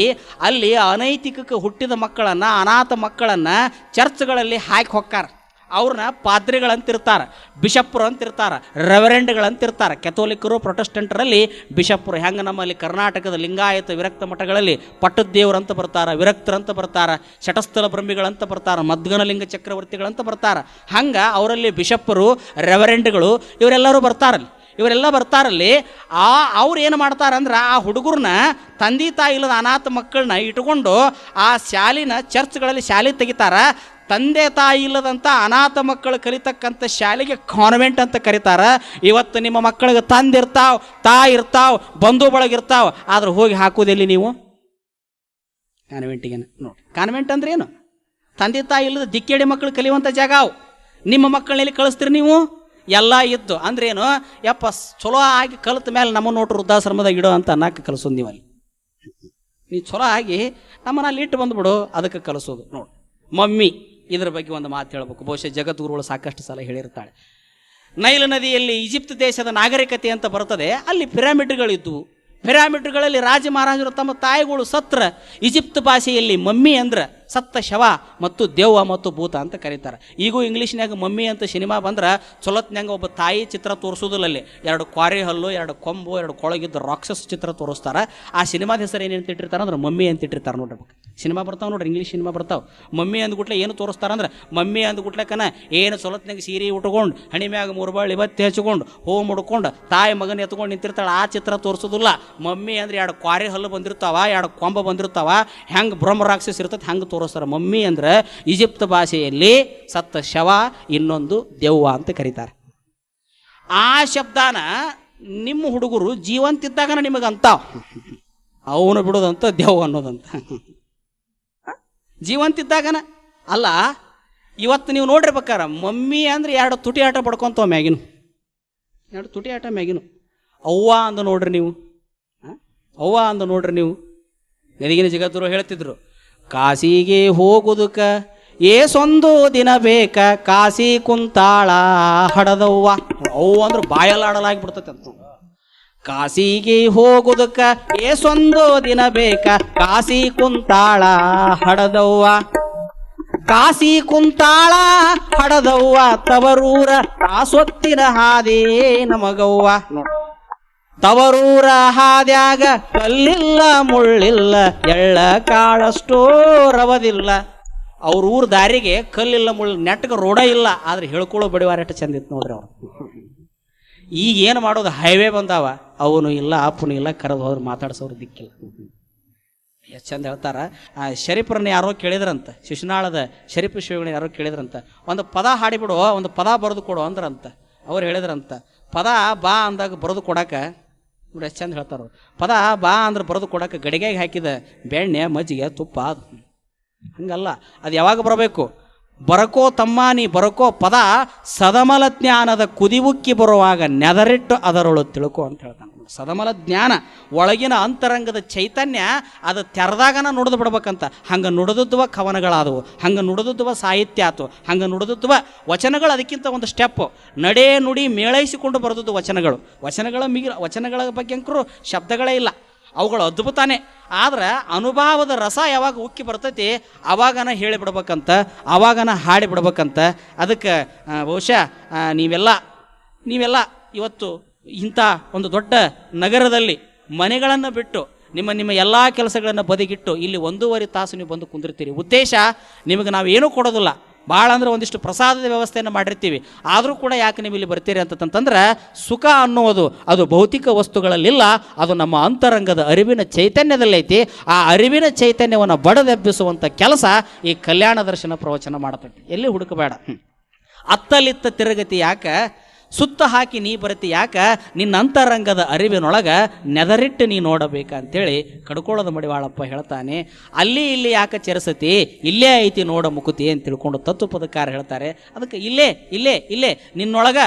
ಅಲ್ಲಿ ಅನೈತಿಕಕ್ಕೆ ಹುಟ್ಟಿದ ಮಕ್ಕಳನ್ನು, ಅನಾಥ ಮಕ್ಕಳನ್ನು ಚರ್ಚ್ಗಳಲ್ಲಿ ಹಾಕಿ ಹೊಕ್ಕಾರ. ಅವ್ರನ್ನ ಪಾದ್ರಿಗಳಂತಿರ್ತಾರೆ, ಬಿಷಪ್ರು ಅಂತಿರ್ತಾರೆ, ರೆವರೆಂಡ್ಗಳಂತಿರ್ತಾರೆ. ಕೆಥೋಲಿಕರು, ಪ್ರೊಟೆಸ್ಟೆಂಟರಲ್ಲಿ ಬಿಷಪ್ರು. ಹೆಂಗೆ ನಮ್ಮಲ್ಲಿ ಕರ್ನಾಟಕದ ಲಿಂಗಾಯತ ವಿರಕ್ತ ಮಠಗಳಲ್ಲಿ ಪಟ್ಟದ ದೇವರಂತ ಬರ್ತಾರೆ, ವಿರಕ್ತರಂತ ಬರ್ತಾರೆ, ಶಟಸ್ಥಲ ಬ್ರಹ್ಮಿಗಳಂತ ಬರ್ತಾರೆ, ಮದ್ಗನಲಿಂಗ ಚಕ್ರವರ್ತಿಗಳಂತ ಬರ್ತಾರೆ. ಹಂಗೆ ಅವರಲ್ಲಿ ಬಿಷಪ್ಪರು, ರೆವರೆಂಡ್ಗಳು ಇವರೆಲ್ಲರೂ ಬರ್ತಾರಲ್ಲಿ. ಇವರೆಲ್ಲ ಬರ್ತಾರಲ್ಲಿ ಅವ್ರು ಏನು ಮಾಡ್ತಾರಂದ್ರೆ ಆ ಹುಡುಗರನ್ನ, ತಂದೆ ತಾಯಿ ಇಲ್ಲದ ಅನಾಥ ಮಕ್ಕಳನ್ನ ಇಟ್ಕೊಂಡು ಆ ಶಾಲಿನ ಚರ್ಚ್ಗಳಲ್ಲಿ ಶಾಲೆ ತೆಗಿತಾರ. ತಂದೆ ತಾಯಿ ಇಲ್ಲದಂಥ ಅನಾಥ ಮಕ್ಕಳು ಕಲಿತಕ್ಕಂಥ ಶಾಲೆಗೆ ಕಾನ್ವೆಂಟ್ ಅಂತ ಕರೀತಾರೆ. ಇವತ್ತು ನಿಮ್ಮ ಮಕ್ಕಳಿಗೆ ತಂದಿರ್ತಾವೆ, ತಾಯಿ ಇರ್ತಾವೆ, ಬಂಧು ಬಳಗಿರ್ತಾವೆ, ಆದ್ರೆ ಹೋಗಿ ಹಾಕೋದಿಲ್ಲ ನೀವು ಕಾನ್ವೆಂಟಿಗೆ. ನೋಡಿ, ಕಾನ್ವೆಂಟ್ ಅಂದ್ರೆ ಏನು? ತಂದೆ ತಾಯಿ ಇಲ್ಲದ ದಿಕ್ಕೇಡಿ ಮಕ್ಕಳು ಕಲಿಯುವಂಥ ಜಾಗ ಅವು. ನಿಮ್ಮ ಮಕ್ಕಳನ್ನೆಲ್ಲಿ ಕಳಿಸ್ತೀರಿ ನೀವು? ಎಲ್ಲ ಇದ್ದು ಅಂದ್ರೇನು? ಯಪ್ಪ ಚಲೋ ಆಗಿ ಕಲಿತ ಮೇಲೆ ನಮ್ಮ ನೋಟು ವೃದ್ಧಾಶ್ರಮದಾಗ ಇಡೋ ಅಂತ ಅನ್ನಕ್ಕೆ ಕಲಿಸೋದು. ನೀವಲ್ಲಿ ನೀ ಚಲೋ ಆಗಿ ನಮ್ಮನ್ನ ಅಲ್ಲಿ ಇಟ್ಟು ಬಂದ್ಬಿಡು, ಅದಕ್ಕೆ ಕಲಿಸೋದು. ನೋಡಿ, ಮಮ್ಮಿ ಇದರ ಬಗ್ಗೆ ಒಂದು ಮಾತು ಹೇಳಬೇಕು. ಬಹುಶಃ ಜಗದ್ಗುರುಗಳು ಸಾಕಷ್ಟು ಸಲ ಹೇಳಿರ್ತಾಳೆ. ನೈಲ್ ನದಿಯಲ್ಲಿ ಈಜಿಪ್ಟ್ ದೇಶದ ನಾಗರಿಕತೆ ಅಂತ ಬರ್ತದೆ. ಅಲ್ಲಿ ಪಿರಾಮಿಡ್ಗಳಿದ್ವು. ಪಿರಾಮಿಡ್ಗಳಲ್ಲಿ ರಾಜ ಮಹಾರಾಜರು ತಮ್ಮ ತಾಯಿಗಳು ಸತ್ರ ಈಜಿಪ್ಟ್ ಭಾಷೆಯಲ್ಲಿ ಮಮ್ಮಿ ಅಂದ್ರೆ ಸತ್ತ ಶವ ಮತ್ತು ದೆವ್ವ ಮತ್ತು ಭೂತ ಅಂತ ಕರೀತಾರೆ. ಈಗೂ ಇಂಗ್ಲೀಷ್ನಾಗ ಮಮ್ಮಿ ಅಂತ ಸಿನಿಮಾ ಬಂದ್ರೆ ಚೊಲತ್ನಾಗ ಒಬ್ಬ ತಾಯಿ ಚಿತ್ರ ತೋರಿಸೋದಿಲ್ಲ. ಅಲ್ಲಿ 2 ಕ್ವಾರಿ ಹಲ್ಲು, 2 ಕೊಂಬು, 2 ಕೊಳಗಿದ್ದು ರಾಕ್ಷಸ ಚಿತ್ರ ತೋರಿಸ್ತಾರೆ. ಆ ಸಿನಿಮಾದ ಹೆಸರು ಏನೇನು ಇಟ್ಟಿರ್ತಾರೆ ಅಂದ್ರೆ ಮಮ್ಮಿ ಅಂತ ಇಟ್ಟಿರ್ತಾರೆ. ನೋಡ್ಬೇಕು, ಸಿನಿಮಾ ಬರ್ತಾವೆ ನೋಡ್ರಿ, ಇಂಗ್ಲೀಷ್ ಸಿನಿಮಾ ಬರ್ತಾವೆ. ಮಮ್ಮಿ ಅಂದ್ಗುಟ್ಲೆ ಏನು ತೋರಿಸ್ತಾರೆ ಅಂದ್ರೆ, ಮಮ್ಮಿ ಅಂದ್ಗುಟ್ಲೆಕನ ಏನು ಚೊಲತ್ನಾಗ ಸೀರೆ ಉಟ್ಕೊಂಡು ಹಣಿ ಮ್ಯಾಗ 3 ಬಳ್ಳಿ ಬತ್ತಿ ಹಚ್ಕೊಂಡು ಹೂ ಮುಡ್ಕೊಂಡು ತಾಯಿ ಮಗನ ಎತ್ಕೊಂಡು ನಿಂತಿರ್ತಾಳೆ. ಆ ಚಿತ್ರ ತೋರಿಸೋದಿಲ್ಲ. ಮಮ್ಮಿ ಅಂದ್ರೆ 2 ಕ್ವಾರಿ ಹಲ್ಲು ಬಂದಿರ್ತಾವ, 2 ಕೊಂಬ ಬಂದಿರ್ತಾವ. ಹೆಂಗೆ ಬ್ರಹ್ಮ ರಾಕ್ಷಸ ಇರ್ತದೆ ಹಂಗೆ ತೋರಿಸ್ತಾರೆ. ಮಮ್ಮಿ ಅಂದ್ರೆ ಈಜಿಪ್ಟ್ ಭಾಷೆಯಲ್ಲಿ ಸತ್ತ ಶವ, ಇನ್ನೊಂದು ದೆವ್ವ ಅಂತ ಕರೀತಾರೆ. ಆ ಶಬ್ದನ ನಿಮ್ಮ ಹುಡುಗರು ಜೀವಂತಿದ್ದಾಗನ ನಿಮಗೆ ಅಂತಾವ, ಅವನು ಬಿಡೋದಂತ ದೇವ್ ಅನ್ನೋದಂತ. ಜೀವಂತಿದ್ದಾಗನ ಅಲ್ಲ. ಇವತ್ತು ನೀವು ನೋಡಿರ್ಬೇಕಾರ ಮಮ್ಮಿ ಅಂದ್ರೆ 2 ತುಟಿ ಆಟ ಪಡ್ಕೊಂತವ ಮ್ಯಾಗಿನು, 2 ತುಟಿ ಆಟ ಮ್ಯಾಗಿನು. ಅವ್ವ ಅಂದ ನೋಡ್ರಿ ನೀವು, ಅವ್ವ ಅಂದ ನೋಡ್ರಿ ನೀವು. ಗದಗಿನ ಜಗತ್ತರು ಹೇಳ್ತಿದ್ರು, ಕಾಸಿಗೆ ಹೋಗುದಕ್ಕ ಏಸೊಂದು ದಿನ ಬೇಕ, ಕಾಸಿ ಕುಂತಾಳ ಹಡದವ್ವ. ಅವ್ವ ಅಂದ್ರೆ ಬಾಯಲ್ಲಾಡಲಾಗಿ ಬಿಡ್ತೈತೆ ಅಂತ. ಕಾಸಿಗೆ ಹೋಗುದಕ್ಕ ಏಸೊಂದು ದಿನ ಬೇಕ, ಕಾಸಿ ಕುಂತಾಳ ಹಡದವ್ವ. ಕಾಸಿ ಕುಂತಾಳ ಹಡದವ್ವ, ತವರೂರ ಕಾಸೊತ್ತಿನ ಹಾದೇ ನಮಗವ್ವ. ತವರೂರ ಹಾದ್ಯಾಗ ಕಲ್ಲಿಲ್ಲ ಮುಳ್ಳಿಲ್ಲ, ಎಳ್ಳ ಕಾಳಷ್ಟೋ ರವದಿಲ್ಲ. ಅವ್ರ ಊರ ದಾರಿಗೆ ಕಲ್ಲಿಲ್ಲ ಮುಳ್ಳು, ನೆಟ್ಗೆ ರೋಡ ಇಲ್ಲ, ಆದ್ರೆ ಹೇಳ್ಕೊಳ್ಳೋ ಬಡಿವಾರ ಎಷ್ಟು ಚಂದ ಇತ್ತು ನೋಡ್ರಿ ಅವ್ರು. ಈಗ ಏನು ಮಾಡೋದು, ಹೈವೇ ಬಂದಾವ, ಅವನು ಇಲ್ಲ ಅಪ್ಪನು ಇಲ್ಲ, ಕರೆದು ಹೋದ್ರೆ ಮಾತಾಡ್ಸೋರು ದಿಕ್ಕಿಲ್ಲ. ಎಷ್ಟು ಚಂದ ಹೇಳ್ತಾರ. ಶರೀಫರನ್ನ ಯಾರೋ ಕೇಳಿದ್ರಂತ, ಶಿಶುನಾಳದ ಶರೀಫ್ ಶಿವಗಳನ್ನ ಯಾರೋ ಕೇಳಿದ್ರಂತ, ಒಂದು ಪದ ಹಾಡಿಬಿಡು, ಒಂದು ಪದ ಬರೆದು ಕೊಡು ಅಂದ್ರಂತ. ಅವ್ರು ಹೇಳಿದ್ರಂತ, ಪದ ಬಾ ಅಂದಾಗ ಬರೆದು ಕೊಡಾಕ, ನೋಡಿ ಎಷ್ಟು ಚಂದ ಹೇಳ್ತಾರ, ಪದ ಬಾ ಅಂದ್ರೆ ಬರೆದು ಕೊಡಾಕ ಗಡಿಗೆಗೆ ಹಾಕಿದ ಬೆಣ್ಣೆ ಮಜ್ಜಿಗೆ ತುಪ್ಪ ಅದು ಹಂಗಲ್ಲ. ಅದು ಯಾವಾಗ ಬರಬೇಕು, ಬರಕೋ ತಮ್ಮ ನೀ ಬರಕೋ ಪದ ಸದಮಲ ಜ್ಞಾನದ ಕುದಿವುಕ್ಕಿ ಬರುವಾಗ ನೆದರಿಟ್ಟು ಅದರೊಳು ತಿಳ್ಕೊ ಅಂತ ಹೇಳ್ತಾನೆ. ಸದಮಲ ಜ್ಞಾನ ಒಳಗಿನ ಅಂತರಂಗದ ಚೈತನ್ಯ ಅದು ತೆರೆದಾಗನ ನುಡಿದು ಬಿಡ್ಬೇಕಂತ. ಹಂಗೆ ನುಡಿದುವ ಕವನಗಳಾದವು, ಹಂಗೆ ನುಡಿದುವ ಸಾಹಿತ್ಯ ಆತು, ಹಂಗೆ ನುಡಿದುವ ವಚನಗಳು. ಅದಕ್ಕಿಂತ ಒಂದು ಸ್ಟೆಪ್ಪು, ನಡೆ ನುಡಿ ಮೇಳೈಸಿಕೊಂಡು ಬರೆದದ್ದು ವಚನಗಳು. ವಚನಗಳ ಬಗ್ಗೆ ಅಂಕರು ಶಬ್ದಗಳೇ ಇಲ್ಲ, ಅವುಗಳು ಅದ್ಭುತನೇ. ಆದ್ರೆ ಅನುಭವದ ರಸ ಯಾವಾಗ ಉಕ್ಕಿ ಬರ್ತೈತಿ ಅವಾಗನ ಹೇಳಿಬಿಡ್ಬೇಕಂತ, ಅವಾಗನ ಹಾಡಿಬಿಡ್ಬೇಕಂತ. ಅದಕ್ಕೆ ಬಹುಶಃ ನೀವೆಲ್ಲ ಇವತ್ತು ಇಂಥ ಒಂದು ದೊಡ್ಡ ನಗರದಲ್ಲಿ ಮನೆಗಳನ್ನು ಬಿಟ್ಟು ನಿಮ್ಮ ಎಲ್ಲ ಕೆಲಸಗಳನ್ನು ಬದಿಗಿಟ್ಟು ಇಲ್ಲಿ 1.5 ತಾಸು ನೀವು ಬಂದು ಕುಂದಿರ್ತೀರಿ. ಉದ್ದೇಶ ನಿಮಗೆ ನಾವು ಏನೂ ಕೊಡೋದಿಲ್ಲ, ಭಾಳ ಅಂದ್ರೆ ಒಂದಿಷ್ಟು ಪ್ರಸಾದದ ವ್ಯವಸ್ಥೆಯನ್ನು ಮಾಡಿರ್ತೀವಿ. ಆದರೂ ಕೂಡ ಯಾಕೆ ನೀವು ಇಲ್ಲಿ ಬರ್ತೀರಿ ಅಂತಂತಂದ್ರೆ, ಸುಖ ಅನ್ನುವುದು ಅದು ಭೌತಿಕ ವಸ್ತುಗಳಲ್ಲಿಲ್ಲ, ಅದು ನಮ್ಮ ಅಂತರಂಗದ ಅರಿವಿನ ಚೈತನ್ಯದಲ್ಲೈತಿ. ಆ ಅರಿವಿನ ಚೈತನ್ಯವನ್ನು ಬಡದೆಬ್ಬಿಸುವಂಥ ಕೆಲಸ ಈ ಕಲ್ಯಾಣ ದರ್ಶನ ಪ್ರವಚನ ಮಾಡತೈತಿ. ಎಲ್ಲಿ ಹುಡುಕಬೇಡ. ಅತ್ತಲಿತ್ತ ತಿರುಗತಿ ಯಾಕೆ, ಸುತ್ತ ಹಾಕಿ ನೀ ಬರತಿ ಯಾಕ, ನಿನ್ನ ಅಂತರಂಗದ ಅರಿವಿನೊಳಗೆ ನೆದರಿಟ್ಟು ನೀ ನೋಡಬೇಕಂತೇಳಿ ಕಡ್ಕೊಳ್ಳೋದು ಮಡಿವಾಳಪ್ಪ ಹೇಳ್ತಾನೆ. ಅಲ್ಲಿ ಇಲ್ಲಿ ಯಾಕೆ ಚೆರಸತಿ, ಇಲ್ಲೇ ಐತಿ ನೋಡ ಮುಕುತಿ ಅಂತ ತಿಳ್ಕೊಂಡು ತತ್ವಪದಕಾರ ಹೇಳ್ತಾರೆ. ಅದಕ್ಕೆ ಇಲ್ಲೇ ನಿನ್ನೊಳಗ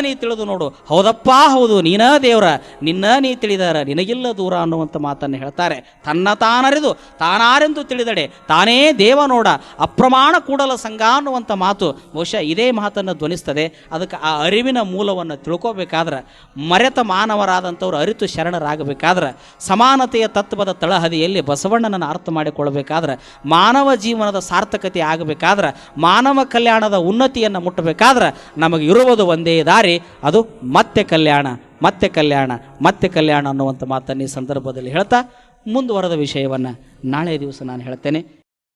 ನೀ ತಿಳಿದು ನೋಡು. ಹೌದಪ್ಪ ಹೌದು, ನೀನ ದೇವರ, ನಿನ್ನ ನೀ ತಿಳಿದಾರ ನಿನಗಿಲ್ಲ ದೂರ ಅನ್ನುವಂಥ ಮಾತನ್ನು ಹೇಳ್ತಾರೆ. ತನ್ನ ತಾನರಿದು ತಾನಾರೆಂದು ತಿಳಿದಡೆ ತಾನೇ ದೇವ ನೋಡ, ಅಪ್ರಮಾಣ ಕೂಡಲ ಸಂಘ ಅನ್ನುವಂಥ ಮಾತು ಬಹುಶಃ ಇದೇ ಮಾತನ್ನು ಧ್ವನಿಸ್ತದೆ. ಅದಕ್ಕೆ ಆ ಅರಿವಿನ ಮೂಲವನ್ನು ತಿಳ್ಕೋಬೇಕಾದ್ರೆ, ಮರೆತ ಮಾನವರಾದಂಥವ್ರು ಅರಿತು ಶರಣರಾಗಬೇಕಾದ್ರೆ, ಸಮಾನತೆಯ ತತ್ವದ ತಳಹದಿಯಲ್ಲಿ ಬಸವಣ್ಣನನ್ನು ಅರ್ಥ ಮಾಡಿಕೊಳ್ಬೇಕಾದ್ರೆ, ಮಾನವ ಜೀವನದ ಸಾರ್ಥಕತೆ ಆಗಬೇಕಾದ್ರೆ, ಮಾನವ ಕಲ್ಯಾಣದ ಉನ್ನತಿಯನ್ನು ಮುಟ್ಟಬೇಕಾದ್ರೆ ನಮಗೆ ಇರುವುದು ಒಂದೇ ದಾರಿ, ಅದು ಮತ್ತೆ ಕಲ್ಯಾಣ ಅನ್ನುವಂಥ ಮಾತನ್ನು ಈ ಸಂದರ್ಭದಲ್ಲಿ ಹೇಳ್ತಾ ಮುಂದುವರೆದ ವಿಷಯವನ್ನು ನಾಳೆ ದಿವಸ ನಾನು ಹೇಳ್ತೇನೆ.